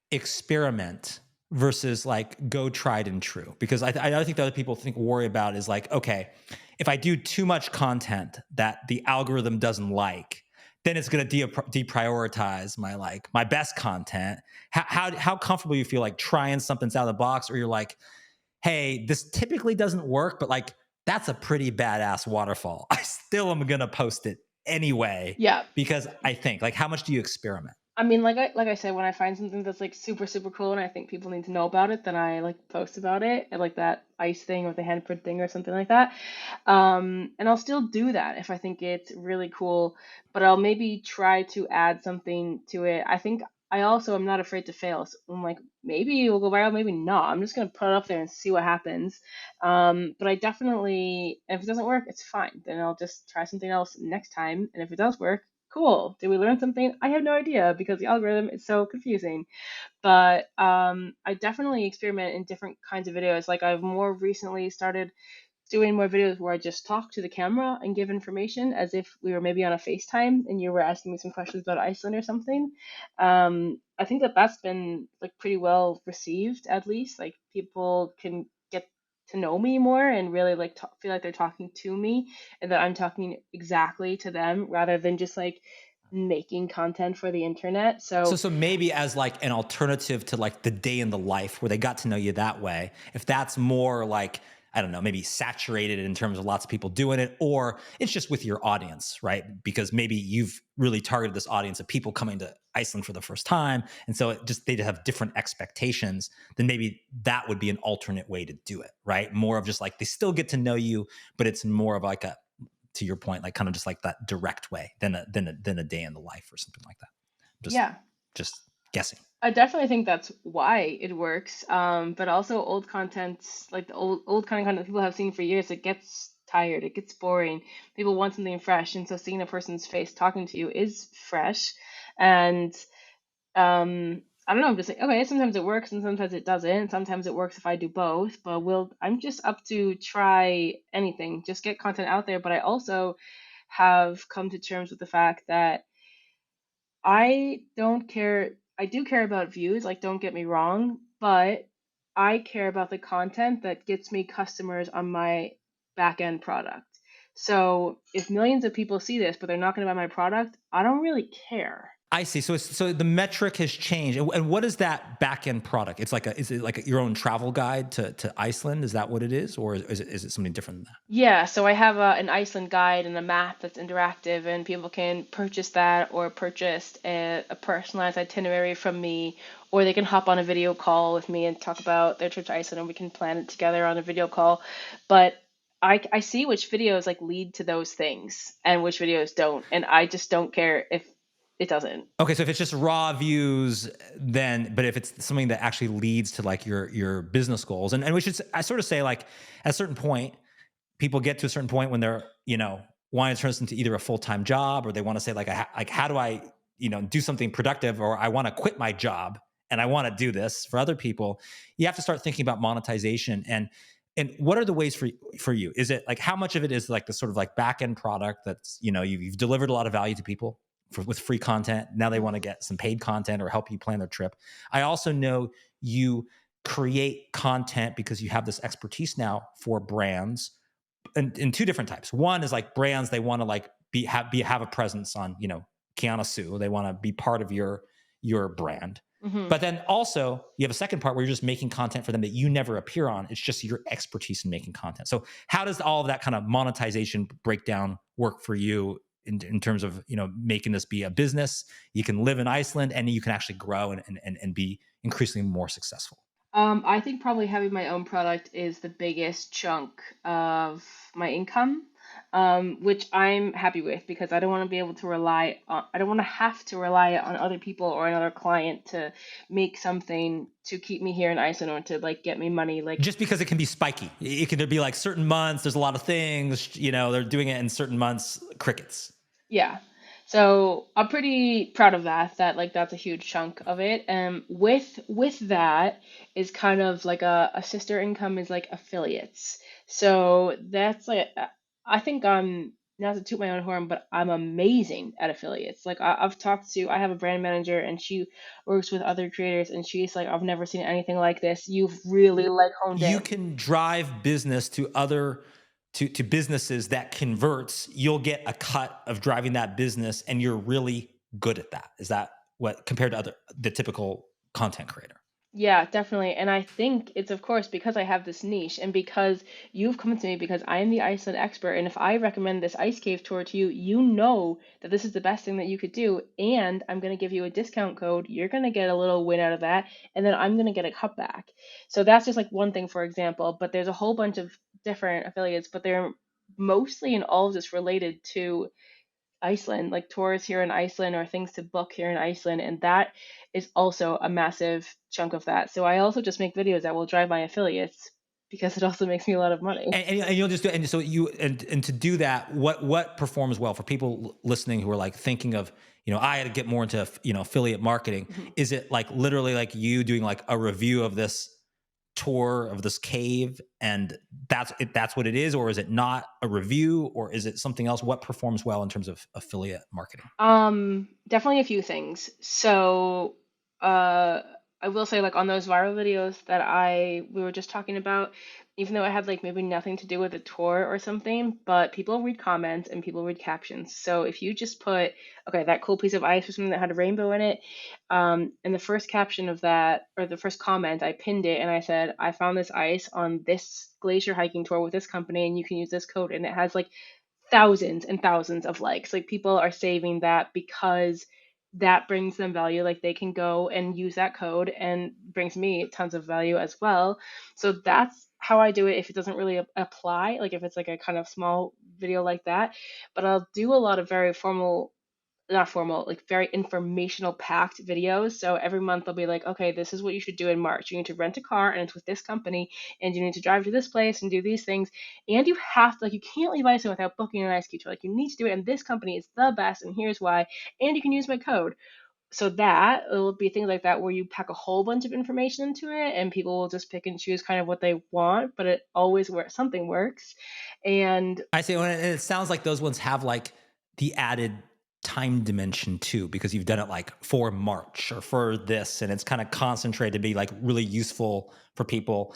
experiment versus like go tried and true? Because I think the other people worry about is like, okay, if I do too much content that the algorithm doesn't like, then it's going to deprioritize my best content. How comfortable you feel like trying something out of the box, or you're like, hey, this typically doesn't work, but like that's a pretty badass waterfall. I still am going to post it anyway Yeah, because I think like, how much do you experiment? I mean, like I said, when I find something that's like super cool and I think people need to know about it, then I like post about it, and like that ice thing or the handprint thing or something like that. And I'll still do that if I think it's really cool, but I'll maybe try to add something to it. I think I also am not afraid to fail. So I'm like, maybe it will go viral, maybe not. I'm just gonna put it up there and see what happens. But I definitely, if it doesn't work, it's fine. Then I'll just try something else next time, and if it does work, Cool. Did we learn something? I have no idea because the algorithm is so confusing. But I definitely experiment in different kinds of videos. Like I've more recently started doing more videos where I just talk to the camera and give information as if we were maybe on a FaceTime and you were asking me some questions about Iceland or something. I think that that's been like pretty well received, at least. Like people can get to know me more and really like feel like they're talking to me and that I'm talking exactly to them rather than just like making content for the internet. So So maybe as like an alternative to like the day in the life where they got to know you that way, if that's more like, I don't know, maybe saturated in terms of lots of people doing it, or it's just with your audience, right? Because maybe you've really targeted this audience of people coming to Iceland for the first time. And so they'd have different expectations, then maybe that would be an alternate way to do it, right? More of just like they still get to know you, but it's more of like a, to your point, like kind of just like that direct way than a day in the life or something like that. Just yeah, just guessing. I definitely think that's why it works. But also old content, like the old kind of content people have seen for years, it gets tired, it gets boring. People want something fresh, and so seeing a person's face talking to you is fresh. And I don't know, I'm just like, okay, sometimes it works and sometimes it doesn't. Sometimes it works if I do both, but I'm just up to try anything, just get content out there. But I also have come to terms with the fact that I don't care. I do care about views, like, don't get me wrong, but I care about the content that gets me customers on my back end product. So if millions of people see this, but they're not going to buy my product, I don't really care. I see. So the metric has changed. And what is that back end product? It's like is it like your own travel guide to Iceland? Is that what it is, or is it something different than that? Yeah, so I have an Iceland guide and a map that's interactive, and people can purchase that or purchase a personalized itinerary from me, or they can hop on a video call with me and talk about their trip to Iceland, and we can plan it together on a video call. But I see which videos like lead to those things and which videos don't, and I just don't care if it doesn't. Okay, so if it's just raw views, then but if it's something that actually leads to like your business goals, and we should I sort of say like at a certain point, people get to a certain point when they're wanting to turn this into either a full-time job or they want to say like like how do I do something productive, or I want to quit my job and I want to do this for other people. You have to start thinking about monetization, and what are the ways for you? Is it like how much of it is like the sort of like back end product that's you've delivered a lot of value to people with free content, now they want to get some paid content or help you plan their trip. I also know you create content because you have this expertise now for brands in two different types. One is like brands, they want to like have a presence on, Kyana Sue. They want to be part of your brand. Hmm. But then also you have a second part where you're just making content for them that you never appear on. It's just your expertise in making content. So how does all of that kind of monetization breakdown work for you in terms of making this be a business? You can live in Iceland and you can actually grow and be increasingly more successful. I think probably having my own product is the biggest chunk of my income, which I'm happy with because I don't want to be able to rely on, I don't want to have to rely on other people or another client to make something to keep me here in Iceland or to like get me money. Like, Just because it can be spiky. It can be like certain months, there's a lot of things, they're doing it in certain months, crickets. yeah. So I'm pretty proud of that like that's a huge chunk of it. With that is kind of like a sister income is like affiliates. So that's like I think I'm not to toot my own horn, but I'm amazing at affiliates. Like I have a brand manager and she works with other creators and she's like, I've never seen anything like this. You've really like honed You in. can drive business to other to businesses that converts. You'll get a cut of driving that business and you're really good at that. Is that what compared to the typical content creator? Yeah, definitely. And I think it's, of course, because I have this niche and because you've come to me because I am the Iceland expert. And if I recommend this ice cave tour to you, you know that this is the best thing that you could do. And I'm going to give you a discount code. You're going to get a little win out of that. And then I'm going to get a cutback. So that's just like one thing, for example. But there's a whole bunch of different affiliates, but they're mostly in all of this related to Iceland, like tours here in Iceland or things to book here in Iceland, and that is also a massive chunk of that. So I also just make videos that will drive my affiliates. because it also makes me a lot of money. And you'll just do, and so you, and to do that, what performs well for people listening who are like thinking of, I had to get more into, affiliate marketing. Mhm. Is it like literally like you doing like a review of this tour of this cave, and that's what it is? Or is it not a review, or is it something else? What performs well in terms of affiliate marketing? Definitely a few things. So, uh, I will say, like on those viral videos that we were just talking about, even though it had like maybe nothing to do with a tour or something, but people read comments and people read captions. So if you just put, okay, that cool piece of ice or something that had a rainbow in it, and the first caption of that, or the first comment, I pinned it and I said, I found this ice on this glacier hiking tour with this company, and you can use this code, and it has like thousands and thousands of likes. Like people are saving that because that brings them value. Like they can go and use that code and brings me tons of value as well. So that's how I do it if it doesn't really apply, like if it's like a kind of small video like that. But I'll do a lot of very formal, not formal, like very informational packed videos. So every month they'll be like, okay, this is what you should do in March. You need to rent a car and it's with this company, and you need to drive to this place and do these things. And you have to, like, you can't leave Iceland without booking an ice ski tour. Like, you need to do it, and this company is the best, and here's why. And you can use my code. So that it'll be things like that where you pack a whole bunch of information into it, and people will just pick and choose kind of what they want, but it always works. Something works. And I say, and it sounds like those ones have like the added time dimension too, because you've done it like for March or for this, and it's kind of concentrated to be like really useful for people.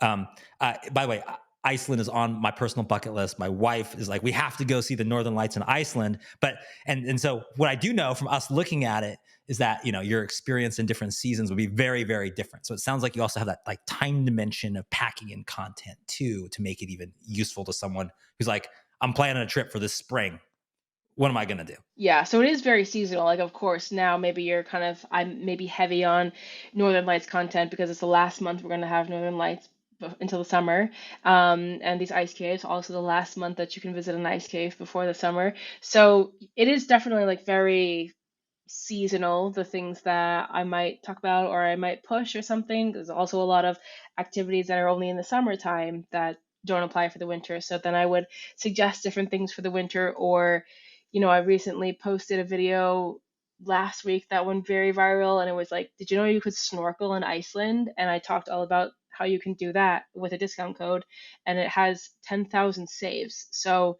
Um, by the way, Iceland is on my personal bucket list. My wife is like, we have to go see the Northern Lights in Iceland. But and so what I do know from us looking at it is that your experience in different seasons would be very, very different. So it sounds like you also have that like time dimension of packing in content too, to make it even useful to someone who's like, I'm planning a trip for this spring. What am I gonna do? yeah, so it is very seasonal. Like, of course, now maybe I'm maybe heavy on Northern Lights content because it's the last month we're going to have Northern Lights until the summer. And these ice caves, also the last month that you can visit an ice cave before the summer. So it is definitely like very seasonal, the things that I might talk about or I might push or something. There's also a lot of activities that are only in the summertime that don't apply for the winter. So then I would suggest different things for the winter. Or, I recently posted a video last week that went very viral, and it was like, did you know you could snorkel in Iceland? And I talked all about how you can do that with a discount code, and it has 10,000 saves. So,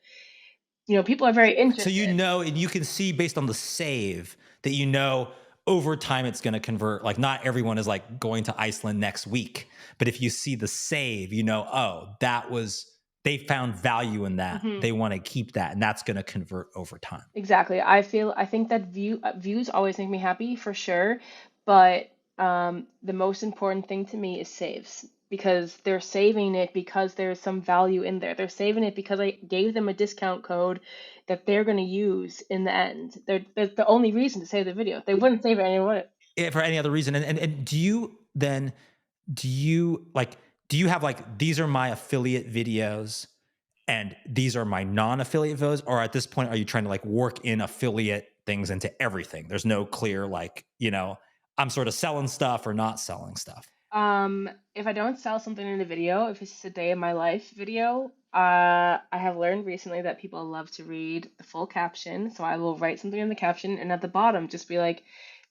people are very So interested. and you can see based on the save that over time it's going to convert. Like not everyone is like going to Iceland next week, but if you see the save, oh, they found value in that. Mhm. They want to keep that, and that's going to convert over time. Exactly. I think that views always make me happy for sure, but the most important thing to me is saves, because they're saving it because there's some value in there. They're saving it because I gave them a discount code that they're going to use in the end. They're the only reason to save the video. They wouldn't save it anyway. For any other reason, and do you like do you have like, these are my affiliate videos and these are my non-affiliate videos, or at this point are you trying to like work in affiliate things into everything? There's no clear like, I'm sort of selling stuff or not selling stuff. If I don't sell something in a video, if it's just a day in my life video, I have learned recently that people love to read the full caption. So I will write something in the caption, and at the bottom just be like,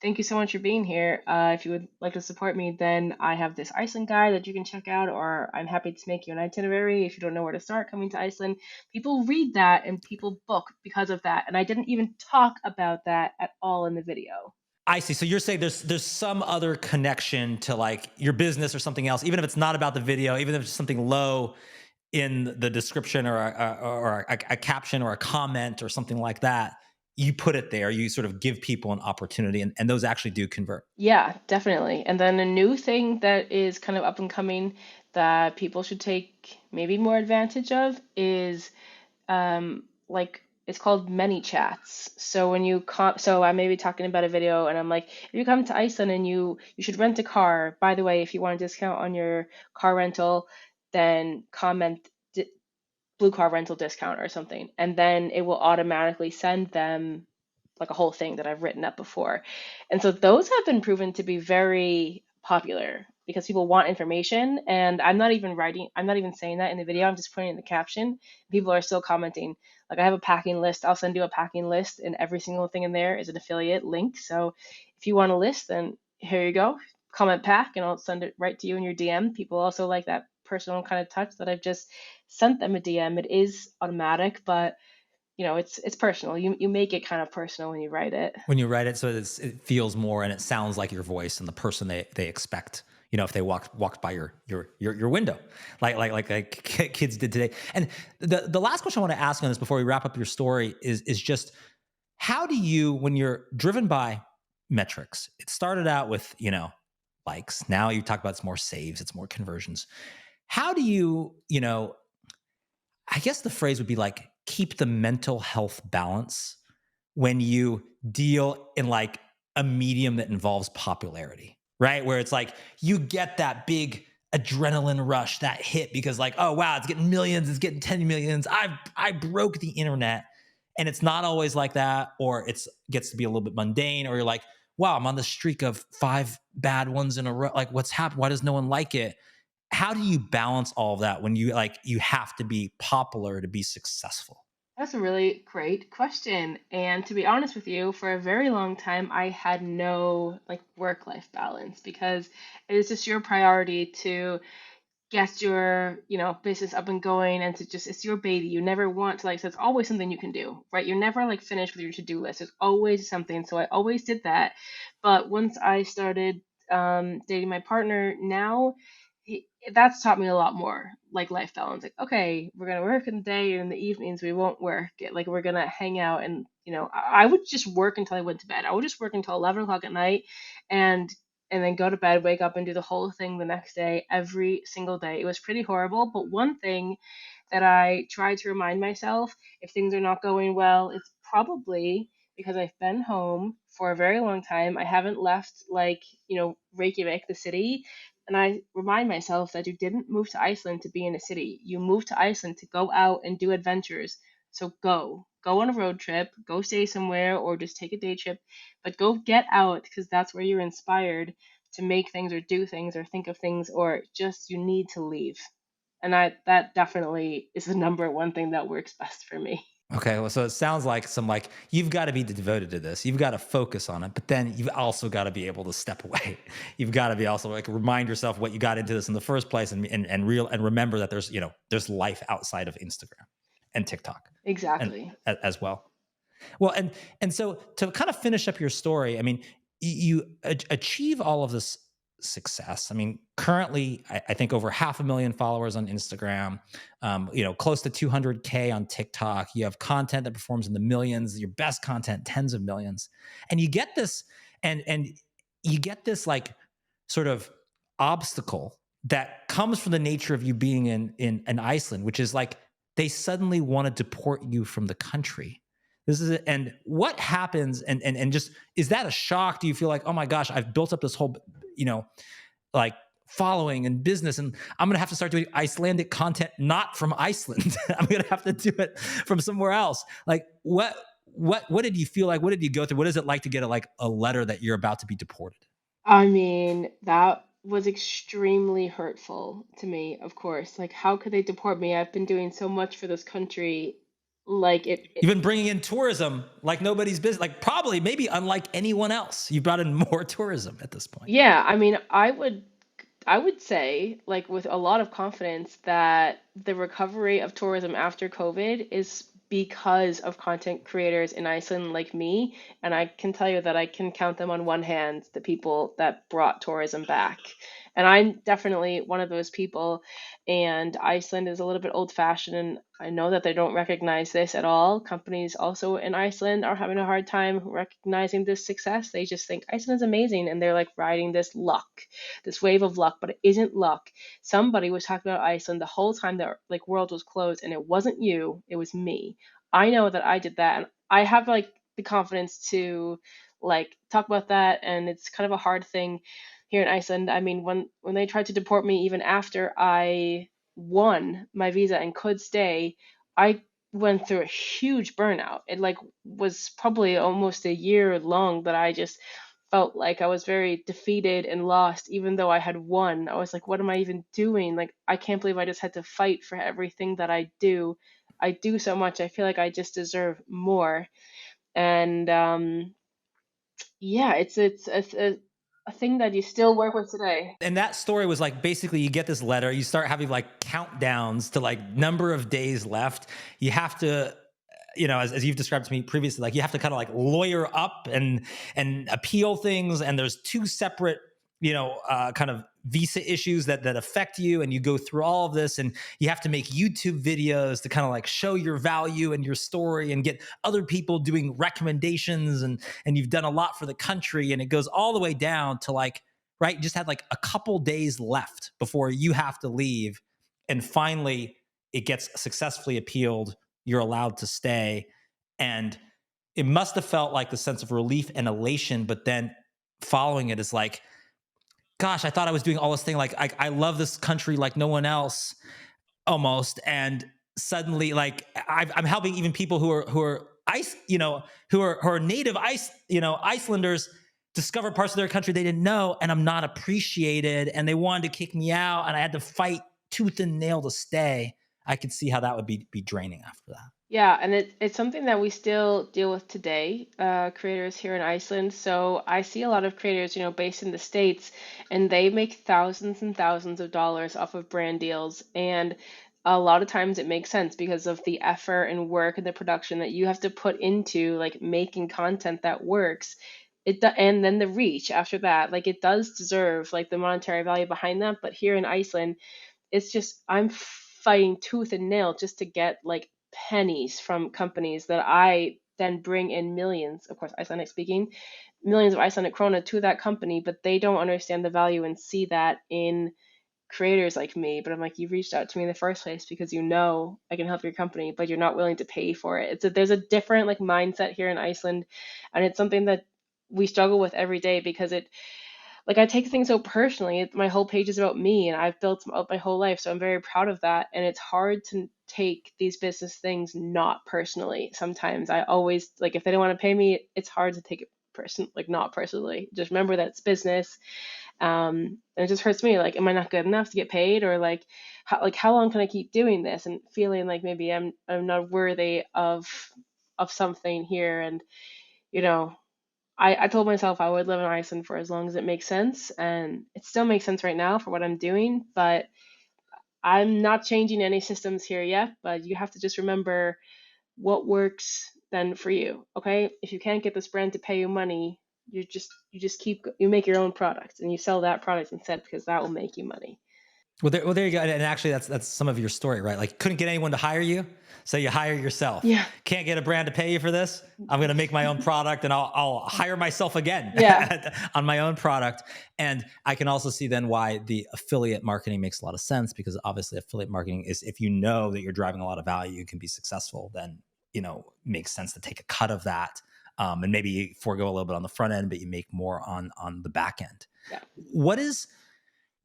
thank you so much for being here. If you would like to support me, then I have this Iceland guide that you can check out, or I'm happy to make you an itinerary if you don't know where to start coming to Iceland. People read that and people book because of that. And I didn't even talk about that at all in the video. I see. So you're saying there's some other connection to like your business or something else, even if it's not about the video, even if it's something low in the description or a caption or a comment or something like that. You put it there. You sort of give people an opportunity, and those actually do convert. Yeah, definitely. And then a new thing that is kind of up and coming that people should take maybe more advantage of is like it's called many chats. So when so I may be talking about a video and I'm like, if you come to Iceland and you should rent a car. By the way, if you want a discount on your car rental, then comment blue car rental discount or something. And then it will automatically send them like a whole thing that I've written up before. And so those have been proven to be very popular. because people want information. And I'm not even saying that in the video. I'm just putting it in the caption. People are still commenting. Like I have a packing list. I'll send you a packing list, and every single thing in there is an affiliate link. So if you want a list, then here you go. Comment pack, and I'll send it right to you in your DM. People also like that personal kind of touch that I've just sent them a DM. It is automatic, but it's personal. You make it kind of personal when you write it. When you write it, so it feels more and it sounds like your voice and the person they expect. If they walked by your window, like kids did today. And the last question I want to ask on this before we wrap up your story is just how do you, when you're driven by metrics, it started out with likes. Now you talk about it's more saves, it's more conversions. How do you I guess the phrase would be like keep the mental health balance when you deal in like a medium that involves popularity, right? Where it's like you get that big adrenaline rush, that hit because like, oh wow, it's getting millions, it's getting 10 millions. I broke the internet. And it's not always like that, or it gets to be a little bit mundane, or you're like, wow, I'm on the streak of 5 bad ones in a row. Like, what's happened? Why does no one like it? How do you balance all of that when you have to be popular to be successful? That's a really great question. And to be honest with you, for a very long time, I had no like work-life balance because it is just your priority to get your business up and going, and to just it's your baby. You never want to like, so it's always something you can do, right? You're never like finished with your to-do list. There's always something. So I always did that. But once I started dating my partner now, that's taught me a lot more, like life balance. Like, okay, we're gonna work in the day, and in the evenings we won't work. Like we're gonna hang out, and I would just work until I went to bed. I would just work until 11 o'clock at night, and then go to bed, wake up, and do the whole thing the next day, every single day. It was pretty horrible, but one thing that I try to remind myself if things are not going well, it's probably because I've been home for a very long time. I haven't left, like, Reykjavik, the city. And I remind myself that you didn't move to Iceland to be in a city. You moved to Iceland to go out and do adventures. So go. Go on a road trip, go stay somewhere, or just take a day trip. But go get out because that's where you're inspired to make things or do things or think of things, or just you need to leave. And that definitely is the number one thing that works best for me. Okay, well, so it sounds like you've got to be devoted to this. You've got to focus on it, but then you've also got to be able to step away. You've got to be also like remind yourself what you got into this in the first place, and remember that there's life outside of Instagram and TikTok, and Exactly. as well. Well, and so to kind of finish up your story, I mean, you achieve all of this success. I mean, currently, I think over 500,000 followers on Instagram, close to 200K on TikTok. You have content that performs in the millions. Your best content, tens of millions, and you get this, and you get this like sort of obstacle that comes from the nature of you being in Iceland, which is like they suddenly want to deport you from the country. This is it. And what happens? And just is that a shock? Do you feel like, oh my gosh, I've built up this whole, like following and business, and I'm gonna have to start doing Icelandic content not from Iceland. I'm gonna have to do it from somewhere else. Like what did you feel like? What did you go through? What is it like to get a letter that you're about to be deported? I mean, that was extremely hurtful to me, of course. Like, how could they deport me? I've been doing so much for this country. Like, You've been bringing in tourism like nobody's business, like probably maybe unlike anyone else. You've brought in more tourism at this point. yeah, I mean, I would say, like, with a lot of confidence that the recovery of tourism after COVID is because of content creators in Iceland like me. And I can tell you that I can count them on one hand, the people that brought tourism back. And I'm definitely one of those people. And Iceland is a little bit old-fashioned, and I know that they don't recognize this at all. Companies also in Iceland are having a hard time recognizing this success. They just think Iceland is amazing, and they're like riding this luck, this wave of luck, but it isn't luck. Somebody was talking about Iceland the whole time the like world was closed, and it wasn't you, it was me. I know that I did that, and I have like the confidence to like talk about that, and it's kind of a hard thing here in Iceland. I mean, when they tried to deport me even after I won my visa and could stay, I went through a huge burnout. It like was probably almost a year long that I just felt like I was very defeated and lost, even though I had won. I was like, what am I even doing? Like, I can't believe I just had to fight for everything that I do. I do so much. I feel like I just deserve more. And yeah, a thing that you still work with today. And that story was like basically you get this letter, you start having like countdowns to like number of days left. You have to, as you've described to me previously, like you have to kind of like lawyer up and appeal things, and there's two separate, kind of visa issues that affect you, and you go through all of this, and you have to make YouTube videos to kind of like show your value and your story, and get other people doing recommendations, and you've done a lot for the country, and it goes all the way down to like, right, you just had like a couple days left before you have to leave, and finally it gets successfully appealed, you're allowed to stay. And it must have felt like the sense of relief and elation, but then following it is like, gosh, I thought I was doing all this thing, like I love this country like no one else, almost. And suddenly, like I'm helping even people who are ice, who are native Icelanders discover parts of their country they didn't know, and I'm not appreciated, and they wanted to kick me out, and I had to fight tooth and nail to stay. I could see how that would be draining after that. Yeah, and it's something that we still deal with today, creators here in Iceland. So I see a lot of creators, based in the States, and they make thousands and thousands of dollars off of brand deals. And a lot of times it makes sense because of the effort and work and the production that you have to put into like making content that works. And then the reach after that, like it does deserve like the monetary value behind that. But here in Iceland, it's just I'm fighting tooth and nail just to get like pennies from companies that I then bring in millions, of course, Icelandic speaking, millions of Icelandic krona to that company, but they don't understand the value and see that in creators like me. But I'm like, you've reached out to me in the first place because I can help your company, but you're not willing to pay for it. There's a different like mindset here in Iceland, and it's something that we struggle with every day because I take things so personally. My whole page is about me, and I've built up my whole life, so I'm very proud of that. And it's hard to take these business things not personally. Sometimes I always like if they don't want to pay me, it's hard to take it not personally. Just remember that it's business. And it just hurts me. Like, am I not good enough to get paid, or how long can I keep doing this? And feeling like maybe I'm not worthy of something here. And you know, I told myself I would live in Iceland for as long as it makes sense, and it still makes sense right now for what I'm doing, but I'm not changing any systems here yet. But you have to just remember what works then for you, okay? If you can't get this brand to pay you money, you make your own product and you sell that product instead because that will make you money. Well, there you go. And actually, that's some of your story, right? Like, couldn't get anyone to hire you, so you hire yourself. Yeah. Can't get a brand to pay you for this. I'm going to make my own product, and I'll hire myself again Yeah. on my own product. And I can also see then why the affiliate marketing makes a lot of sense, because obviously affiliate marketing is, if you know that you're driving a lot of value, you can be successful. Then makes sense to take a cut of that, and maybe you forego a little bit on the front end, but you make more on the back end. Yeah. What is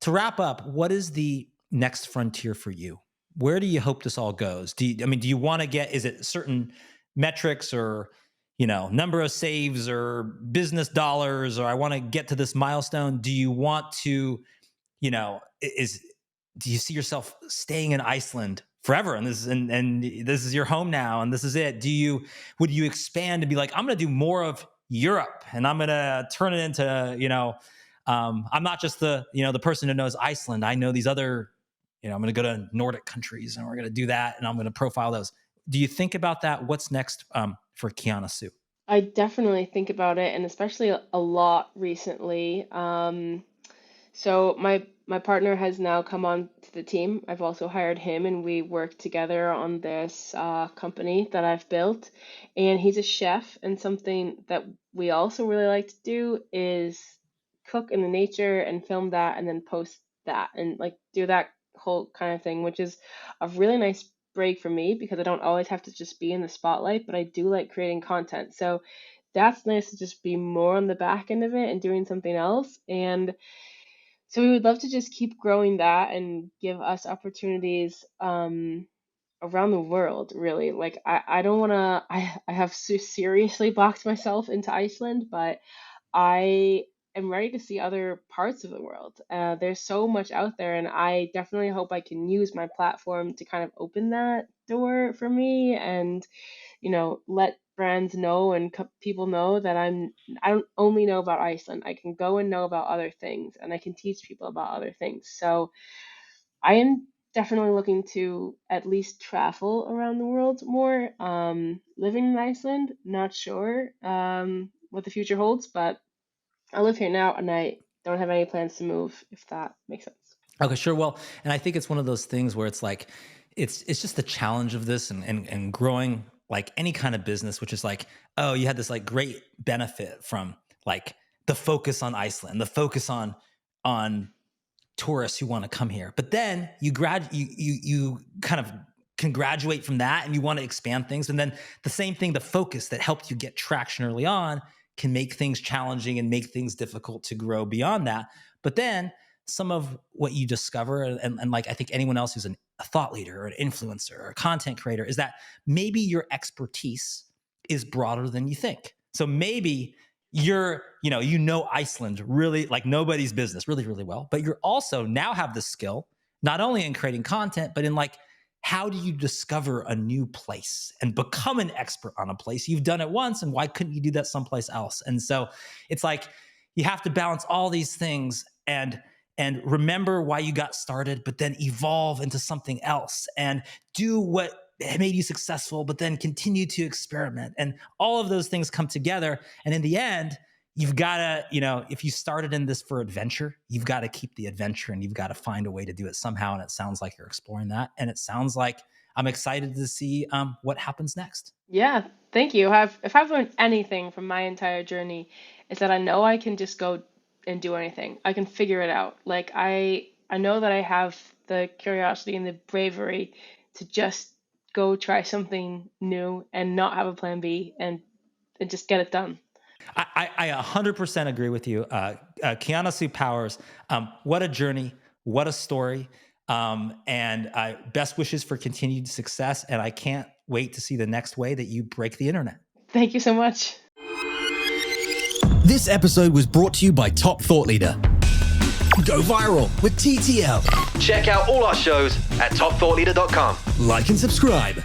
To wrap up, what is the next frontier for you? Where do you hope this all goes? Do you want to get, is it certain metrics, or, number of saves, or business dollars, or I want to get to this milestone? Do you want to, is, do you see yourself staying in Iceland forever, and this is your home now, and this is it? Would you expand and be like, I'm going to do more of Europe, and I'm going to turn it into, I'm not just the person who knows Iceland. I know these other, I'm going to go to Nordic countries, and we're going to do that, and I'm going to profile those. Do you think about that? What's next for Kyana Sue? I definitely think about it, and especially a lot recently. So my partner has now come on to the team. I've also hired him, and we work together on this company that I've built. And he's a chef, and something that we also really like to do is cook in the nature and film that, and then post that, and like do that whole kind of thing, which is a really nice break for me because I don't always have to just be in the spotlight, but I do like creating content. So that's nice to just be more on the back end of it and doing something else. And so we would love to just keep growing that and give us opportunities around the world, really. I don't want to, I have seriously boxed myself into Iceland, but I am ready to see other parts of the world. There's so much out there, and I definitely hope I can use my platform to kind of open that door for me, and let brands know and people know that I don't only know about Iceland. I can go and know about other things, and I can teach people about other things. So I am definitely looking to at least travel around the world more. Living in Iceland, not sure what the future holds, but I live here now, and I don't have any plans to move, if that makes sense. Okay, sure. Well, and I think it's one of those things where it's like, it's just the challenge of this and growing like any kind of business, which is like, oh, you had this like great benefit from like the focus on Iceland, the focus on tourists who want to come here. But then you kind of can graduate from that and you want to expand things. And then the same thing, the focus that helped you get traction early on can make things challenging and make things difficult to grow beyond that. But then some of what you discover, and like I think anyone else who's a thought leader or an influencer or a content creator, is that maybe your expertise is broader than you think. So maybe you know Iceland really like nobody's business really, really well, but you're also now have the skill, not only in creating content, but in like, how do you discover a new place and become an expert on a place? You've done it once, and why couldn't you do that someplace else? And so it's like, you have to balance all these things and remember why you got started, but then evolve into something else and do what made you successful, but then continue to experiment. And all of those things come together. And in the end, you've got to, if you started in this for adventure, you've got to keep the adventure and you've got to find a way to do it somehow. And it sounds like you're exploring that. And it sounds like I'm excited to see what happens next. Yeah, thank you. If I've learned anything from my entire journey, is that I know I can just go and do anything. I can figure it out. Like I know that I have the curiosity and the bravery to just go try something new and not have a plan B, and just get it done. I 100% agree with you. Kyana Sue Powers, what a journey, what a story. And best wishes for continued success. And I can't wait to see the next way that you break the internet. Thank you so much. This episode was brought to you by Top Thought Leader. Go viral with TTL. Check out all our shows at topthoughtleader.com. Like and subscribe.